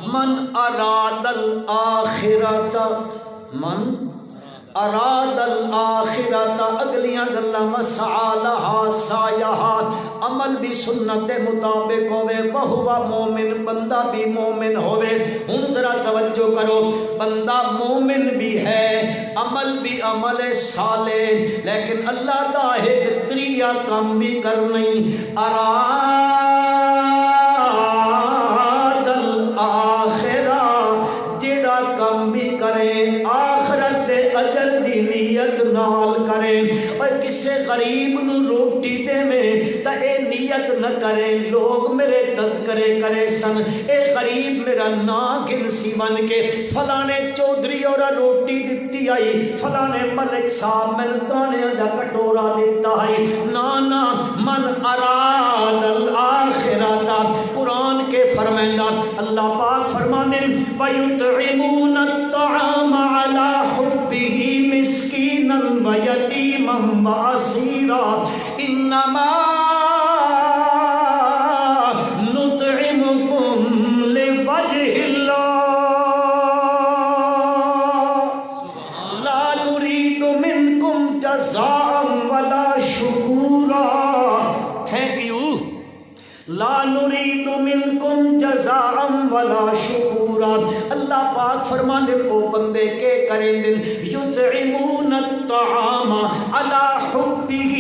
مَنْ أَرَادَ الْآخِرَةَ مَنْ أَرَادَ الْآخِرَةَ اگلیاں گلاں وَسَعَى لَهَا سَعْيَهَا عمل بھی سنت دے مطابق ہوئے وَهُوَ مُؤْمِن بندہ بھی مومن ہوئے ہن ذرا توجہ کرو بندہ مومن بھی ہے عمل بھی عمل صالح لیکن اللہ دا ایک طریقہ کام بھی کرنی اراد الآخرہ جیڑا کام بھی کرے آخرت دے اجر دی نیت نال کرے اور کسے غریب نو روٹی دے میں تا اے نیت نہ کرے لوگ میرے تذکرے کرے سن اے غریب میرا نا گنسی بن کے فلانے چودھری اور روٹی دیتی آئی فلانے ملک صاحب میں دانے جا کٹورا دیتا ہے نانا من اراد الآخرات قرآن کے فرمائندہ اللہ پاک فرمانے وَيُطْعِمُونَ الطَّعَامَ عَلَى حُبِّهِ مِسْكِينًا وَيَتِيمًا وَأَسِيرًا إِنَّمَا نُطْعِمُكُمْ لِوَجْهِ اللَّهِ لَا نُرِيدُ مِنْكُمْ جَزَاءً وَلَا شُكُورًا Thank you لا نريد منكم جزاء ولا شکورا اللہ پاک فرمانے او بندے کے کریں دن یطعمون الطعام على حبه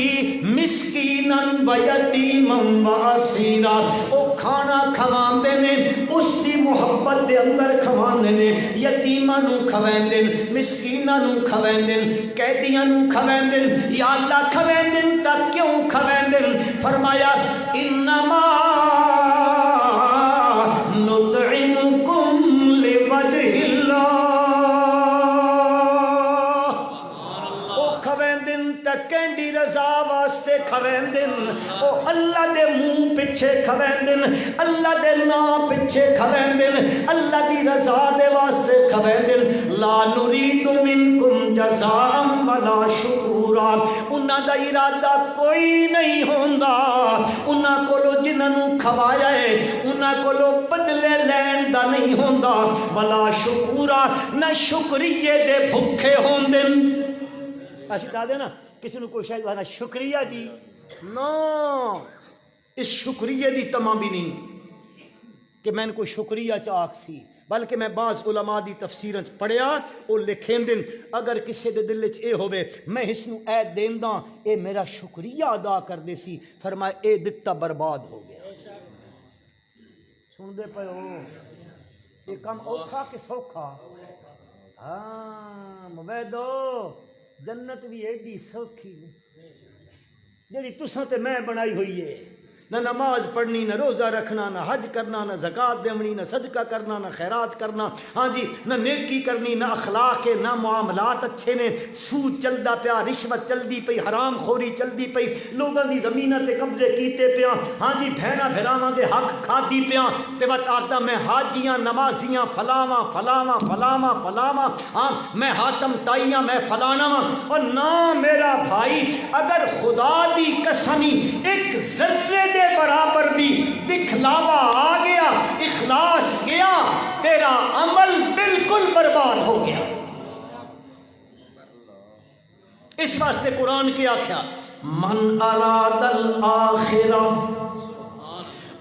مسکینا ویتیما واسیرا او کھانا کھواندے نے اس دی محبت دے اندر کھواندے نے یتیماں نو کھواندے مسکیناں نو کھواندے قیدیاں نو کھواندے یا اللہ کھواندے تا کیوں کھواندے فرمایا انما نطعمكم لوجه الله او کھویندن تے کینڈی رضا واسطے کھویندن او اللہ دے منہ پیچھے کھویندن اللہ دے نام پیچھے کھویندن اللہ دی رضا دے واسطے کھویندن لا نريد منكم جزاء ولا شکورا انہاں دا ارادہ کوئی نہیں ہوندا انہاں کولو جنہاں نو کھوایا ہے انہاں کولو بدلے لین دا نہیں ہوندا ولا شکورا نہ شکریے دے بھکھے ہوندن اسی کہا دے نا کسی نو کوئی شاید وانا شکریہ دی نو اس شکریہ دی تمام بھی نہیں کہ میں نے کوئی شکریہ چاک سی بلکہ میں بعض علماء دی تفسیریں پڑھیا او لکھیں دن اگر کسی دے دل وچ اے ہوے میں اس نو اے دیندا اے میرا شکریہ ادا کر دے سی فرمایا اے دتا برباد ہو گیا سن دے پے ہو یہ کم اوکھا کہ سوکھا؟ ہاں مبیدو جنت بھی ایڈی سوکھی جیڑی تساں تے میں بنائی ہوئی ہے، نہ نماز پڑھنی، نہ روزہ رکھنا، نہ حج کرنا، نہ زکوٰۃ دیونی، نہ صدقہ کرنا، نہ خیرات کرنا، ہاں جی، نہ نیکی کرنی، نہ اخلاق ہے، نہ معاملات اچھے نے، سود چلدا پیا، رشوت چلدی پئی، حرام خوری چلدی پئی، لوگاں دی زمیناں تے قبضے کیتے پیا، ہاں جی، بہناں بھراواں دے حق کھادی پیا، تے بات آخدا میں حاجیاں نمازیاں فلاواں فلاواں فلاواں فلاواں، ہاں میں حاتم تائیاں میں فلانا واں، اور نہ میرا بھائی اگر خدا دی قسمی ایک ذرے دے برابر بھی دکھلاوا آ گیا، اخلاص گیا، تیرا عمل بالکل برباد ہو گیا۔ اس واسطے قرآن کیا آکھیا، من اراد الآخرہ،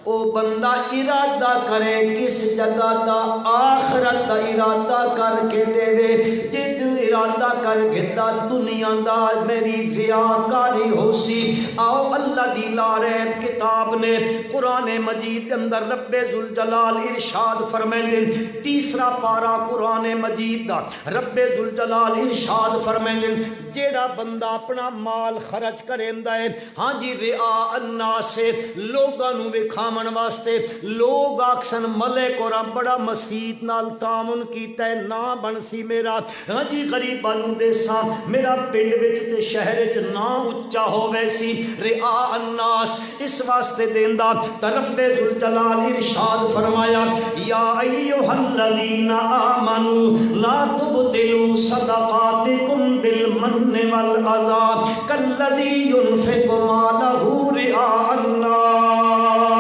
او بندہ ارادہ کرے کس جگہ دا، آخرت دا ارادہ کر کے دے وے، جد ارادہ کر گھتا دنیا دا میری ریاکاری ہو سی۔ آؤ اللہ دی لارے کتاب نے قرآن مجید اندر رب ذوالجلال ارشاد فرمیندے، تیسرا پارا قرآن مجید دا رب ذوالجلال ارشاد فرمیندے، جیڑا بندہ اپنا مال خرچ کریندا ہے، ہاں جی، رعا الناس سے لوگاں نو وکھاون واسطے، لوگ آکسن ملک اور بڑا مسیت نال تعاون کیتا ہے، نا بنسی میرا، ہاں جی، غریباں نو دیساں، میرا پنڈ وچ تے شہر وچ نا اچا ہووے سی، رعا الناس اس واسطے دیندا، تے رب ذوالجلال ارشاد فرمایا، یا ایھا الذین آمنوا لا تبطلوا صدقاتکم بالمن والأذى كالذي ينفق ماله رئاء الناس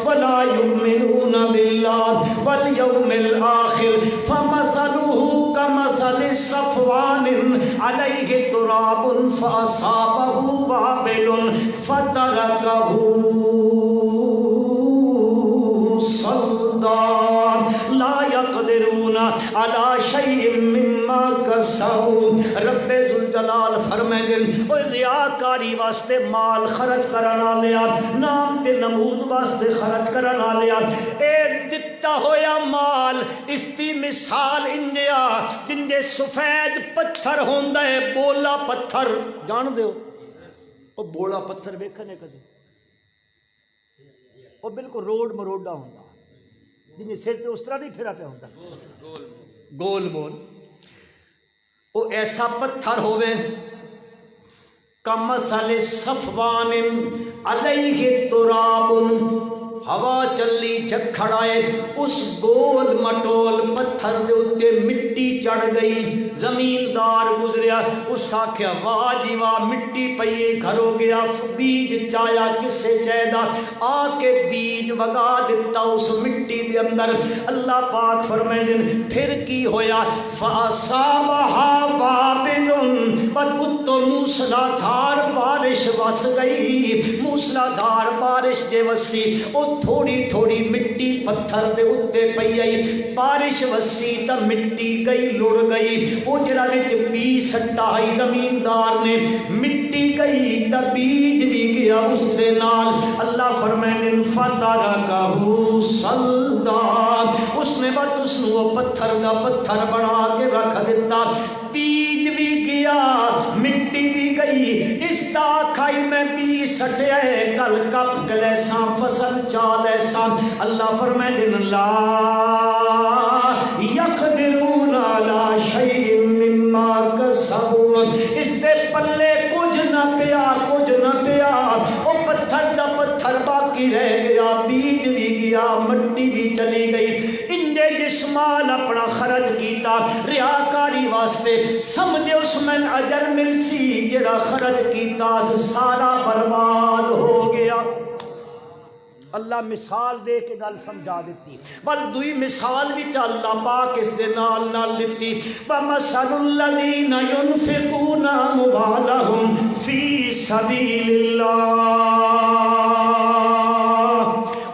ولا يؤمنون بالله واليوم الآخر فمثله كمثل صفوان عليه تراب فأصابه وابل فتركه صلدا لا يقدرون على شيء مما كسبوا۔ رب ذوالجلال فرمائیں او ریاکاری واسطے مال خرچ کرن والیا، نام تے نمود واسطے خرچ کرن والیا، اے دتا ہویا مال اس دی مثال انجیا جندے سفید پتھر ہوندا ہے، بولا پتھر جان دیو، او بولا پتھر ویکھنے کدی، وہ بالکل روڈ مروڈا ہوتا، جن سر پہ اس طرح نہیں پھرا پہ ہوتا، گول مول، وہ ایسا پتھر ہوئے کمثل صفوان علیہ تراب، ہوا چلی جھکھڑائے اس گول مٹول پتھر دے اتے مٹی چڑھ گئی، زمیندار گزریا، اس آکھیا واہ جی واہ مٹی پئی، گھر ہو گیا، بیج چایا کسے چاہیدا، آ کے بیج وگا دیتا اس مٹی دے اندر، اللہ پاک فرمائیں پھر کی ہویا، فَأَصَابَهَا وَابِلٌ، بد اتو موسلا دھار بارش وس گئی، موسلا دھار بارش جے وسی، تھوڑی تھوڑی مٹی پتھر دے اتے پئی آئی، بارش وسی تا مٹی گئی لڑ گئی، وہ جڑا وچ بی سٹا ہے زمیندار نے، مٹی گئی تا بیج بھی گیا اس دے نال، اللہ فرمائیں فَتَرَكَهُ صَلْدًا، اس نے بعد اس نے وہ پتھر دا پتھر بنا کے رکھ دیتا، بیج بھی گیا مٹی بھی گئی، اس دا کھائی میں بی سٹے ہے، کل کپ گلے ساں فصل چالے ساں، اللہ فرمائے دن لا یقدرون علی شیء مما کسبوا، اس دے پلے کچھ نہ پیا، کچھ نہ پیا، وہ پتھر دا پتھر باقی رہ گیا، بیج بھی گیا، مٹی بھی چلی گئی، انجے جسمال اپنا خرچ کیتا ریاکاری واسطے، سمجھے اس میں اجر مل سی، جڑا خرچ کیتا سارا برباد ہو گیا۔ اللہ مثال دے کے گل سمجھا دیتی، بل دوئی مثال بھی اللہ پاک اس دے نال نال دیتی، وَمَثَلُ الَّذِينَ يُنْفِقُونَ أَمْوَالَهُمْ فِي سَبِيلِ اللَّهِ،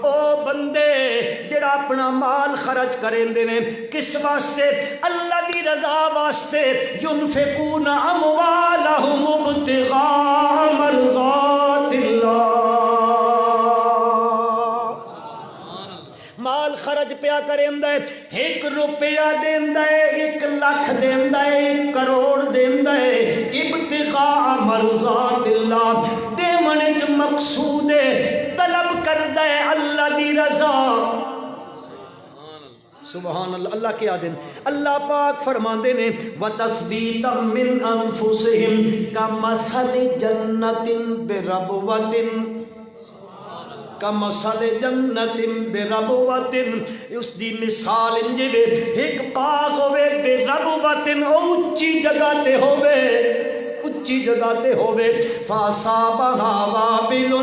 او بندے جڑا اپنا مال خرچ کریں دینے کس واسطے؟ اللہ دی رضا واسطے، يُنْفِقُونَ أَمْوَالَهُمْ ابْتِغَاءَ مَرْضَاتِ اللَّهِ، مال خرچ پیا کریندا ہے 1 روپیہ دیندا ہے 1 لاکھ دیندا ہے 1 کروڑ دیندا ہے ابتغاء مرضات اللہ دیونے وچ مقصود ہے طلب کردا ہے اللہ دی رضا سبحان اللہ اللہ کیا دن اللہ پاک فرماندے نے وَتَثْبِيتًا مِّنْ أَنفُسِهِمْ كَمَثَلِ جَنَّةٍ بِرَبْوَةٍ کمثل جنت بربوت اس دی مثال انجے ایک پاک ہوئے بربوت اونچی جگہ تے ہوئے اچھی جگہ تے ہوئے فَأَصَابَهَا وَابِلٌ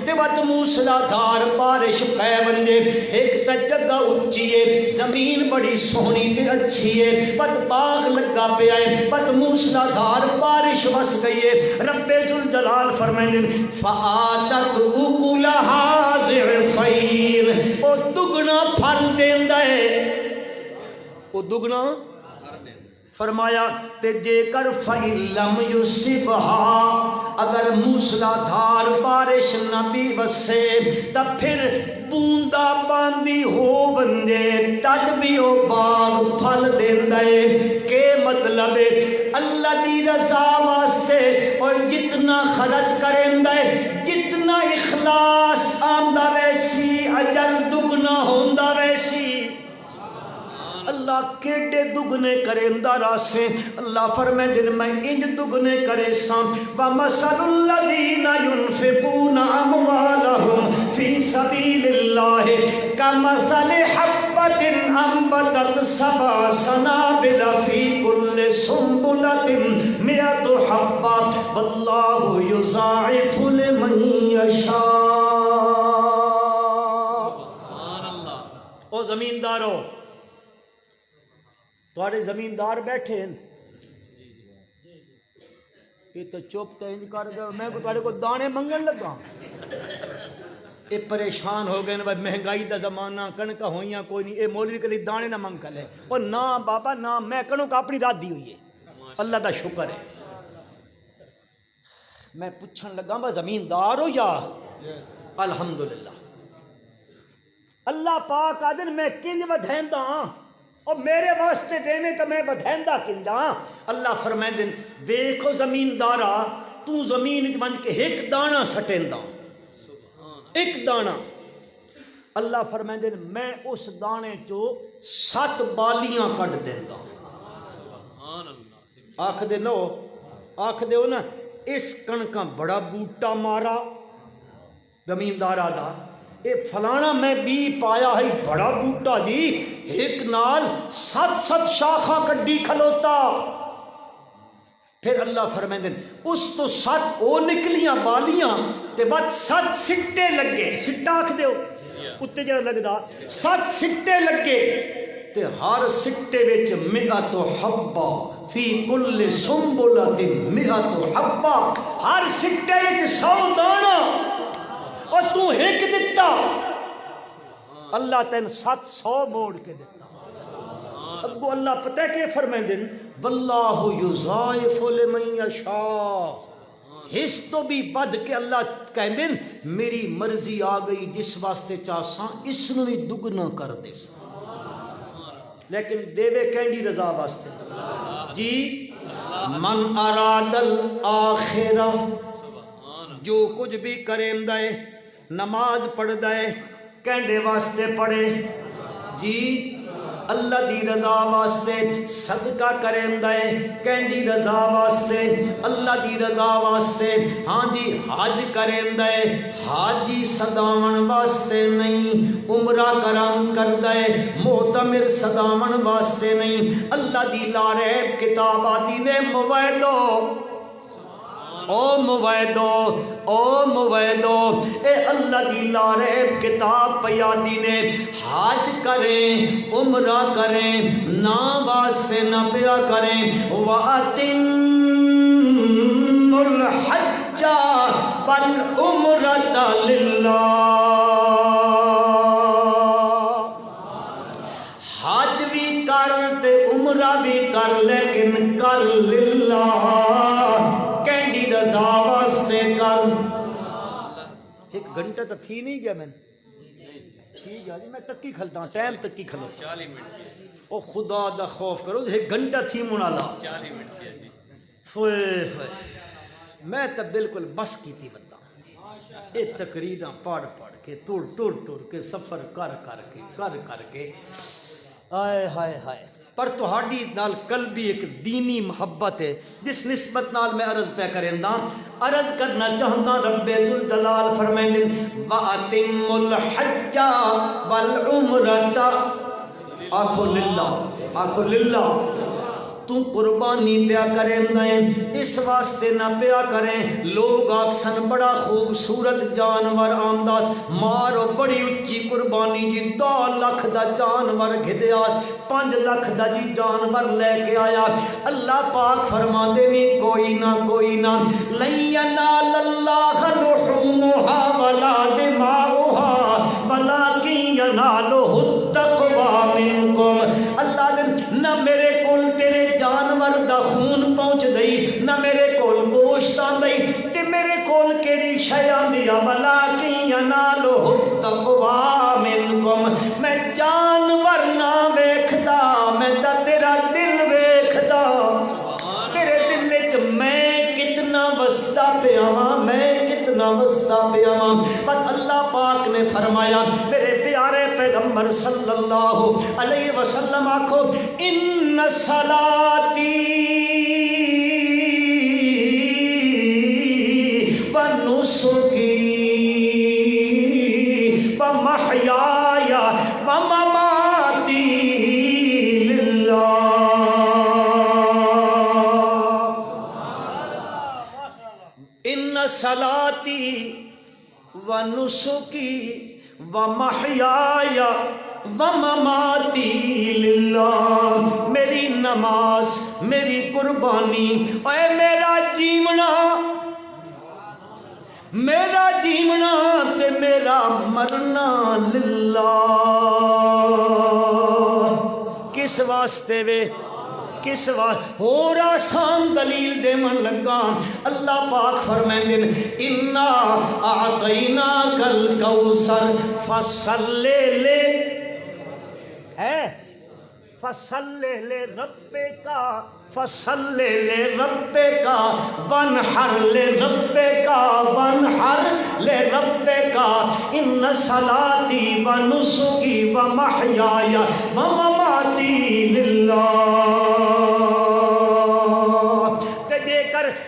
تے وقت موسلا دھار بارش پہ ونجے ایک تا جگہ اچھی ہے زمین بڑی سونی تے اچھی ہے وقت باغ لگا پہ آئے وقت موسلا دھار بارش وس گئی ہے رب ذوالجلال فرمائیں فَآتَتْ أُكُلَهَا ضِعْفَيْنِ او دگنا پھل دیندا ہے او دگنا فرمایا تے جے کر فَإِلَّمْ يُصِبْهَا اگر موسلا دھار بارش نہ بھی وسے تا پھر بوندا باندی ہو بندے تد بھی او باغ پھل دیندا ہے کہ مطلب ہے اللہ دی رضا واسطے اور جتنا خرچ کریندا ہے جتنا اخلاص آندا ویسی اجر دگنا ہوندا ویسی اللہ کیڑے دگنے کریندا راسے اللہ فرمائے دن میں انج دگنے کرے ساں وَمَثَلُ الَّذِينَ يُنْفِقُونَ أَمْوَالَهُمْ فِي سَبِيلِ اللَّهِ كَمَثَلِ حَبَّةٍ أَنبَتَتْ 7 سَنَابِلَ فِي كُلِّ سُنبُلَةٍ 100 حَبَّةٍ وَاللَّهُ يُضَاعِفُ لِمَن يَشَاءُ او زمیندارو تھوڑے زمیندار بیٹھے ہیں یہ تو چپ تو انج کر گئے میں تھوڑے کو دانے منگن لگا یہ پریشان ہو گئے بھائی مہنگائی دا زمانہ کنکا ہوئیاں کوئی نہیں اے مولوی کے لیے دانے نہ منگ لے اور نہ بابا نہ میں کنوں کا اپنی رات دی ہوئی ہے اللہ دا شکر ہے میں پوچھن لگا با زمیندار ہو یا الحمدللہ اللہ پاک آدن میں کنج ودھیندا ہاں اور میرے واسطے دینے تو میں بدھیندہ کندا اللہ فرمائے دن دیکھو زمیندارا تو زمین من کے ایک دانہ سٹیندا ایک دانہ اللہ فرمائے دن میں اس دانے جو 7 بالیاں کٹ دیندا آکھ دے نو آکھ دے ہو نا اس کنکا بڑا بوٹا مارا زمیندارا دا اے فلانا میں بی پایا ہے بڑا بوٹا جی ایک نال 7 شاخاں کڈی کھلوتا پھر اللہ فرمائیں دن اس تو 7 او نکلیاں بالیاں تے بعد 7 سٹے لگے سٹا آکھ دیو اتے جڑا لگدا 7 سٹے لگے تے ہر سٹے وچ 100 حبہ فی کل سنبلۃ 100 حبہ ہر سٹے وچ 100 دانہ اور تو ایک دیتا اللہ تین 700 موڑ کے دیتا ابو اللہ پتہ ہے کہ فرمائیں دن واللہ یضاعف لمن یشاء اس تو بھی بد کے اللہ کہیں دن میری مرضی آ گئی جس واسطے چاہساں اس نو بھی دگنا کر دے لیکن دیوے کینڈی رضا واسطے جی من اراد الاخرہ جو کچھ بھی کریں دے نماز پڑھ دے کینڈے واسطے پڑھے جی اللہ دی رضا واسطے صدقہ کریں دے کینڈی رضا واسطے اللہ دی رضا واسطے ہاں جی حج کریں دے حاجی صداون واسطے نہیں عمرہ کرم کر دے معتمر صداون واسطے نہیں اللہ دی لاریب کتاب آتی نے مویدو او مویدو اے اللہ دی لاریب کتاب پیادی نے حج کریں عمرہ کریں نا واسطے نہ پیا کریں وَأَتِمُّ الْحَجَّ وَالْعُمْرَةَ لِلَّهِ حج بھی کر تے عمرہ بھی کر لیکن کر للہ کینڈی رضا واسطے کر ایک گھنٹہ تو تھی نہیں گیا میں ٹھیک ہے جی میں تکی کھلتا ہوں ٹائم تکی کھلو 40 منٹ جی او خدا دا خوف کرو ایک گھنٹہ تھی منالا 40 منٹ جی فوئے فوئے میں تو بالکل بس کی تھی بندہ یہ تقریراں پڑھ پڑھ کے ٹر کے سفر کر کے آئے ہائے ہائے پر تہاڈی نال قلبی ایک دینی محبت ہے جس نسبت نال میں عرض پہ کریندا عرض کرنا چاہنا رب ذوالجلال فرمائیں وَأَتِمُّ الْحَجَّ وَالْعُمْرَةَ آکھو للہ تو قربانی پیا کریں اس واسطے نہ پیا کریں لوگ آکسن بڑا خوبصورت جانور آنداس مارو بڑی اچھی قربانی جی 2 لاکھ دا جانور گھدیاس 5 لاکھ دا جی جانور لے کے آیا اللہ پاک فرما دے بھی کوئی نہ لَن يَنَالَ اللَّهَ لُحُومُهَا وَلَا دِمَاؤُهَا وَلَٰكِن يَنَالُهُ التَّقْوَىٰ مِنكُمْ اللہ نے نہ میرے کول تیرے جانور دا خون پہنچ دئی نہ میرے کول گوشت آندئی تے میرے کول کیڑی شے آندی وَلَٰكِن يَنَالُهُ التَّقْوَىٰ مِنكُمْ میں جانور نہ ویکھدا میں تا تیرا دل ویکھدا تیرے دل وچ میں کتنا وسدا پیا ہاں پر اللہ پاک نے فرمایا میرے پیارے پیغمبر صلی اللہ علیہ وسلم آکھو ان صلاتی و نسکی و محیای و مماتی للہ ان صلاتی و نسکی و محیای و مماتی للہ میری نماز میری قربانی اے میرا جیونا تے میرا مرنا للہ کس واسطے وے کس واسطے اور آسان دلیل دے من لگا اللہ پاک فرمائیں انا اعطیناک الکوثر فصلی لے فصلی لے ربک وانحر لربک ان صلاتی و نسکی و محیای و مماتی للہ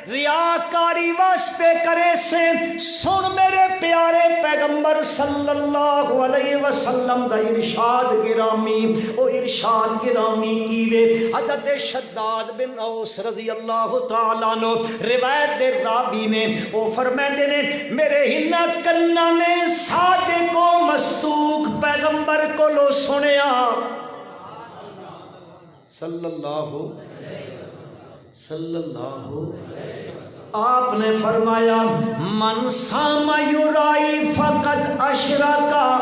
ریاکاری واسطے کرے سے سن میرے پیارے پیغمبر صلی اللہ علیہ وسلم دا ارشاد گرامی او ارشاد گرامی کیوے حضرت شداد بن اوس رضی اللہ تعالیٰ عنہ روایت دے راوی نے او فرماتے نے میرے ہنا کنا نے صادق و مصدوق پیغمبر کو لو سنیا صلی اللہ آپ نے فرمایا من سام یرائی فقد اشرکا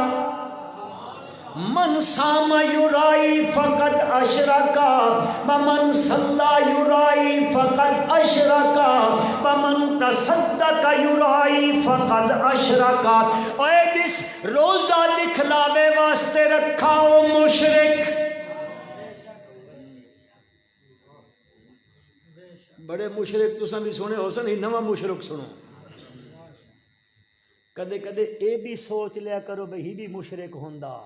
من سام یرائی فقد اشرکا ومن صلی یرائی فقد اشرکا ومن تصدق یرائی فقد اشرکا اے جس روزہ دکھلاوے واسطے رکھا او مشرک بڑے مشرک تساں بھی سنے ہو سن نواں مشرک سنو کدے کدے اے بھی سوچ لیا کرو بھئی بھی مشرک ہوندا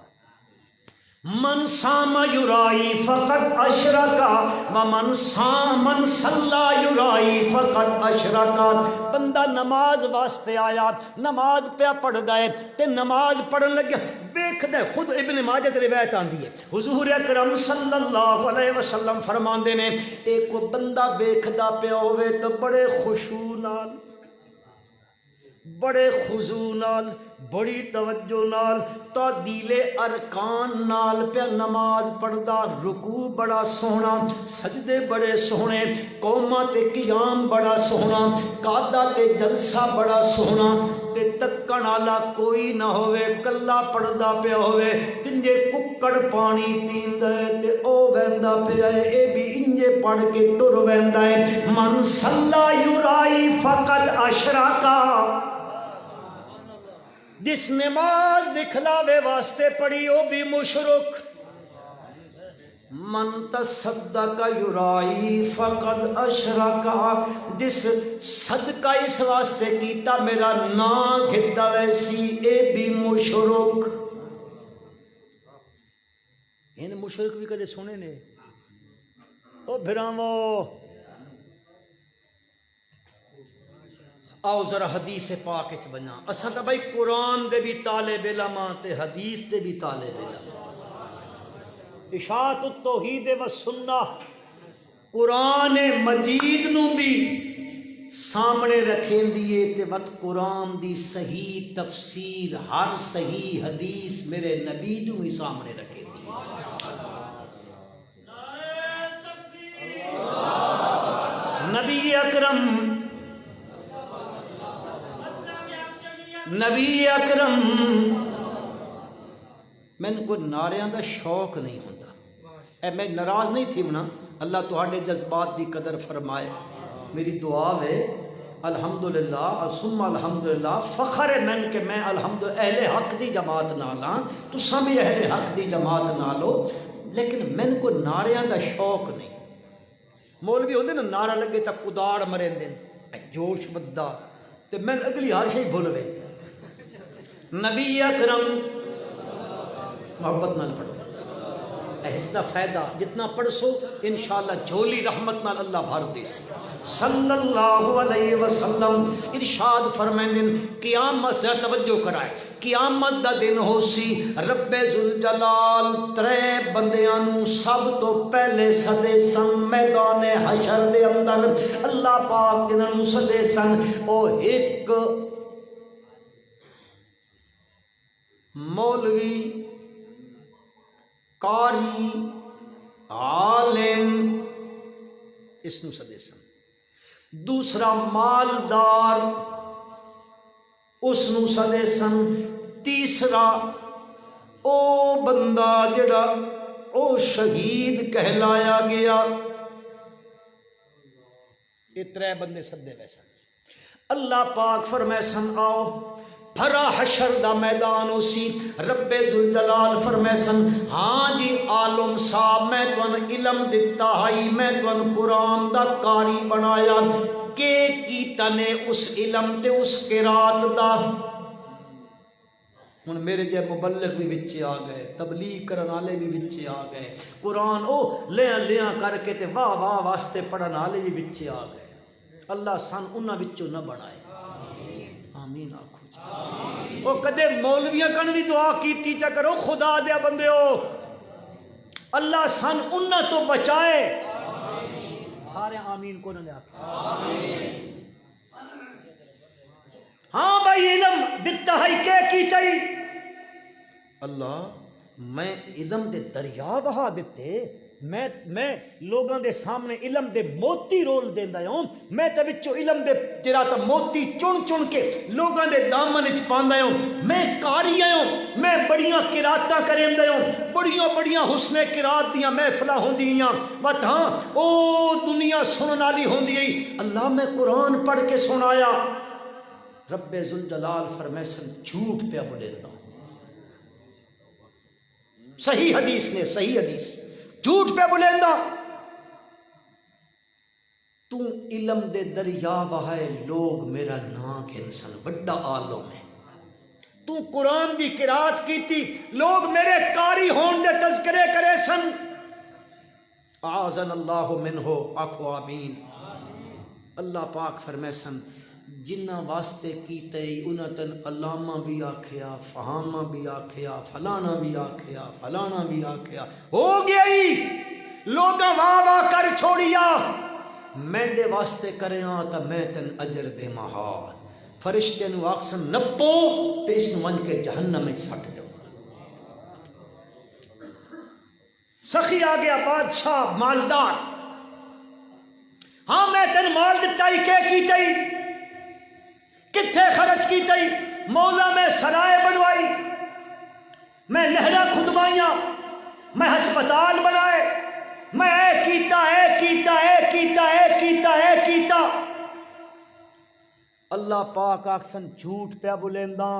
من سام یرائی فقد اشرکا ومن صلی یرائی فقد اشرکا بندہ نماز واسطے آیا نماز پہ پڑھ گئے تے نماز پڑھن لگیا دیکھ دے خود ابن ماجہ روایت آندی ہے حضور اکرم صلی اللہ علیہ وسلم فرماندے نے ایک بندہ دیکھدا پیا ہوئے تو بڑے خشوع نال بڑے خضوع نال بڑی توجہ نال تعدیل ارکان نال پہ نماز پڑھدا رکوع بڑا سوہنا سجدے بڑے سوہنے قومہ تے قیام بڑا سوہنا قعدہ تے جلسہ بڑا سوہنا تے تکن والا کوئی نہ ہوئے کلا پڑھدا پیا ہوئے جنجے ککڑ پانی پیندا ہے تے او ویندا پیا ہے اے بھی انجے پڑھ کے ٹر ویندا ہے من صلی یرائی فقد اشرکا جس نماز دکھلاوے واسطے پڑھی وہ بھی مشرک من تصدق یرائی فقد اشرک جس صدقہ اس واسطے کیتا میرا نام گھدا ویسی اے بھی مشرک ان مشرک بھی کدے سنے نے او بھراوو آؤ ذرا حدیث پاک وچ بنا اساں تا بھائی قرآن دے بھی طالب علم تے حدیث دے بھی طالب علم اشاعت التوحید و سنہ قرآن مجید نو بھی سامنے رکھیں دیے تے وقت قرآن دی صحیح تفسیر ہر صحیح حدیث میرے نبی نو بھی سامنے رکھیں دیے نبی اکرم میں کوئی نعریاں دا شوق نہیں ہوتا اے میں ناراض نہیں تھی منا اللہ تہاڈے جذبات دی قدر فرمائے میری دعا ہے الحمدللہ ثم الحمدللہ فخر ہے میں کہ میں الحمدللہ اہل حق دی جماعت نال ہاں تساں بھی اہل حق دی جماعت نالو لیکن میں کو نعریاں دا شوق نہیں مولوی ہوندے نا نعرہ لگے تا کداڑ مرندے جوش بدا تے میں اگلی ہر شے بھول گئے نبی اکرم محبت نال پڑھو اہستہ فائدہ جتنا پڑھ سو انشاءاللہ جھولی رحمت نال اللہ بھر دے سی صلی اللہ علیہ وسلم ارشاد فرمائیں قیامت سے توجہ کرائے قیامت دا دن ہو سی رب ذوالجلال ترے بندیاں سب تو پہلے سدے سن میدان حشر دے اندر اللہ پاک انہاں سدے سن او ایک مولوی قاری عالم اس نو سدے سن دوسرا مالدار اس نو سدے سن تیسرا او بندہ جڑا او شہید کہلایا گیا یہ ترے بندے سدے پہ سن اللہ پاک فرمائے سن آؤ بھرا حشر دا میدان اسی رب ذوالجلال فرمائے سن ہاں جی عالم صاحب میں تن علم دتا ہائی میں تن قرآن دا قاری بنایا کہ کیتا نے اس علم تے اس قرات دا ہن میرے جے مبلغ بھی وچے آ گئے تبلیغ کرن والے بھی وچے آ گئے قرآن او لیاں کر کے تے واہ واہ واسطے پڑھن والے بھی وچے آ گئے اللہ سن انہاں وچوں نہ بنائے آمین آکھو وہ کدے مولویاں کن بھی دعا کیتی چا کرو خدا دیا بندے ہو اللہ سن انہاں تو بچائے سارے آمین کو نہ لیا ہاں بھائی علم دتا ہے کہ کیتے اللہ میں علم دے دریا بہا دیتے میں لوگاں دے سامنے علم دے موتی رول دیندا ہوں میں تے وچوں علم دے تیرا تا موتی چن کے لوگاں دے دامن وچ پاندا ہوں میں قاری ہوں میں بڑیاں قراتاں کریندا ہوں بڑیاں حسن قرات دیاں محفلاں ہوندیاں بت ہاں او دنیا سنن والی ہوندی ہے اللہ میں قرآن پڑھ کے سنایا رب ذوالجلال فرمائے سن جھوٹ پہ بولیندا صحیح حدیث نے صحیح حدیث جھوٹ پہ بولیندا تو علم دے دریا بہائے لوگ میرا نام گھنسن بڑا عالم ہے تو قرآن دی قرات کیتی لوگ میرے قاری ہون دے تذکرے کرے سن اعاذنا اللہ منہ آکھو آمین اللہ پاک فرمائے سن جنہ واسطے کیتے انہاں تن علامہ بھی آکھیا فہامہ بھی آکھیا فلانا بھی آکھیا فلانا بھی آکھیا ہو گئی لوگاں واہ کر چھوڑیا میں دے واسطے کریاں تا میں تن اجر دے مہار فرشتے نو آکسن نپو تے اس نو من کے جہنم میں سٹ دو سخی آ گیا بادشاہ مالدار ہاں میں تن مال دتا ہی کہ کیتے کتھے خرچ کی تئی مولا میں سرائے بنوائی میں نہریں کھدوائیاں میں ہسپتال بنائے میں کیتا اللہ پاک آکسن جھوٹ پہ بولیندا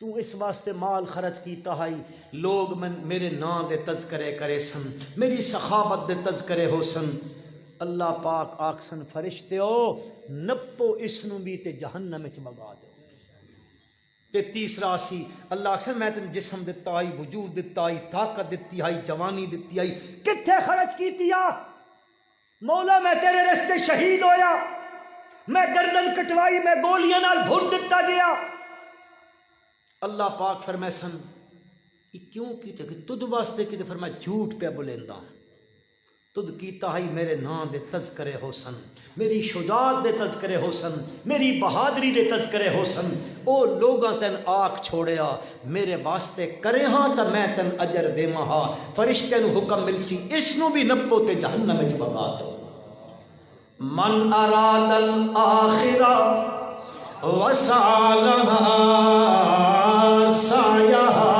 تو اس واسطے مال خرچ کیتا ہے لوگ میرے نام دے تذکرے کرے سن، میری سخاوت دے تذکرے ہو سن۔ اللہ پاک آکسن فرشتیو نپو اس نو بھی تے جہنم وچ بگا دو۔ تے تیسرا سی اللہ آکسن میں تین جسم دتا آئی، وجود دتا آئی، طاقت دتی آئی، جوانی دتی آئی، کتھے خرچ کیتی آ؟ مولا میں تیرے رستے شہید ہویا، میں گردن کٹوائی، میں گولیاں نال بھن دتا گیا۔ اللہ پاک فرمائے سن یہ کیوں کیتے کہ تجھ واسطے کیتے؟ فرمایا جھوٹ پہ بولیندا، تجھ کیتا ہی میرے نام دے تذکرے ہو سن، میری شجاعت دے تذکرے ہو سن، میری بہادری دے تذکرے ہو سن۔ او لوگاں تین آکھ چھوڑیا میرے واسطے کرے ہاں تا میں تین اجر دے مہا۔ فرشتے نو حکم مل سی اس نو بھی نپو تے جہنم وچ بگا دو۔ من اراد الاخرہ وسعى لها سعيها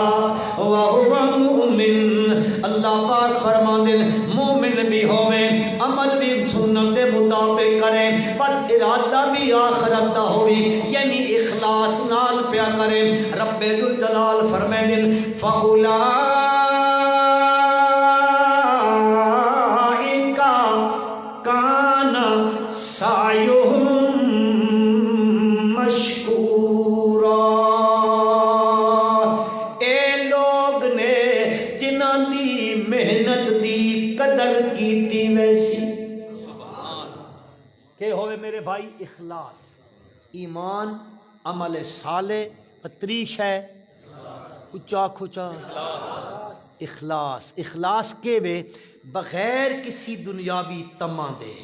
وهو مؤمن۔ اللہ پاک فرماندے مومن بھی ہوئے، عمل بھی سنت دے مطابق کرے، پر ارادہ بھی آخرت دا ہوئی، یعنی اخلاص نال پیا کرے۔ رب ذوالجلال فرماندے فاولئک کان سعیہم مشکورا۔ اے لوگ نے جنہاں دی محنت دی قدر کیتی ویسی کہ ہوئے میرے بھائی اخلاص، ایمان، عمل صالح، تریش ہے اچا کھچا اخلاص۔ اخلاص کے وے بغیر کسی دنیاوی تماں دے،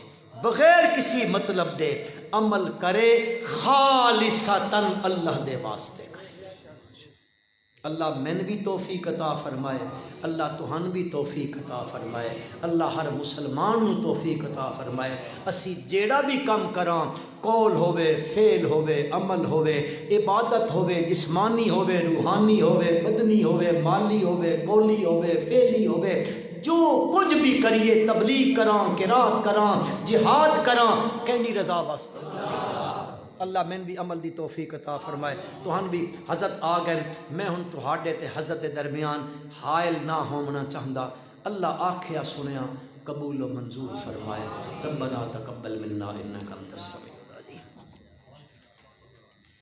بغیر کسی مطلب دے عمل کرے، خالصتاً اللہ دے واسطے کرے۔ اللہ من بھی توفیق عطا فرمائے، اللہ تہن بھی توفیق عطا فرمائے، اللہ ہر مسلمان نو توفیق عطا فرمائے۔ اسی جیڑا بھی کم کراں، قول ہوئے، فعل ہوئے، عمل ہوئے، عبادت ہوئے، جسمانی ہوئے، روحانی ہوئے، بدنی ہوئے، مالی ہوئے، قولی ہوئے، فعلی ہوئے، جو کچھ بھی کریے، تبلیغ کراں، قرات کراں، جہاد کراں، کہنی رضا واسطے۔ اللہ میں بھی عمل دی توفیق عطا فرمائے۔ تو ہن بھی حضرت آ گئے، میں ہن تہاڈے تے حضرت دے درمیان حائل نہ ہونا چاہندا۔ اللہ آکھیا سنیا قبول و منظور فرمائے۔ ربنا تقبل منا انک انت السمیع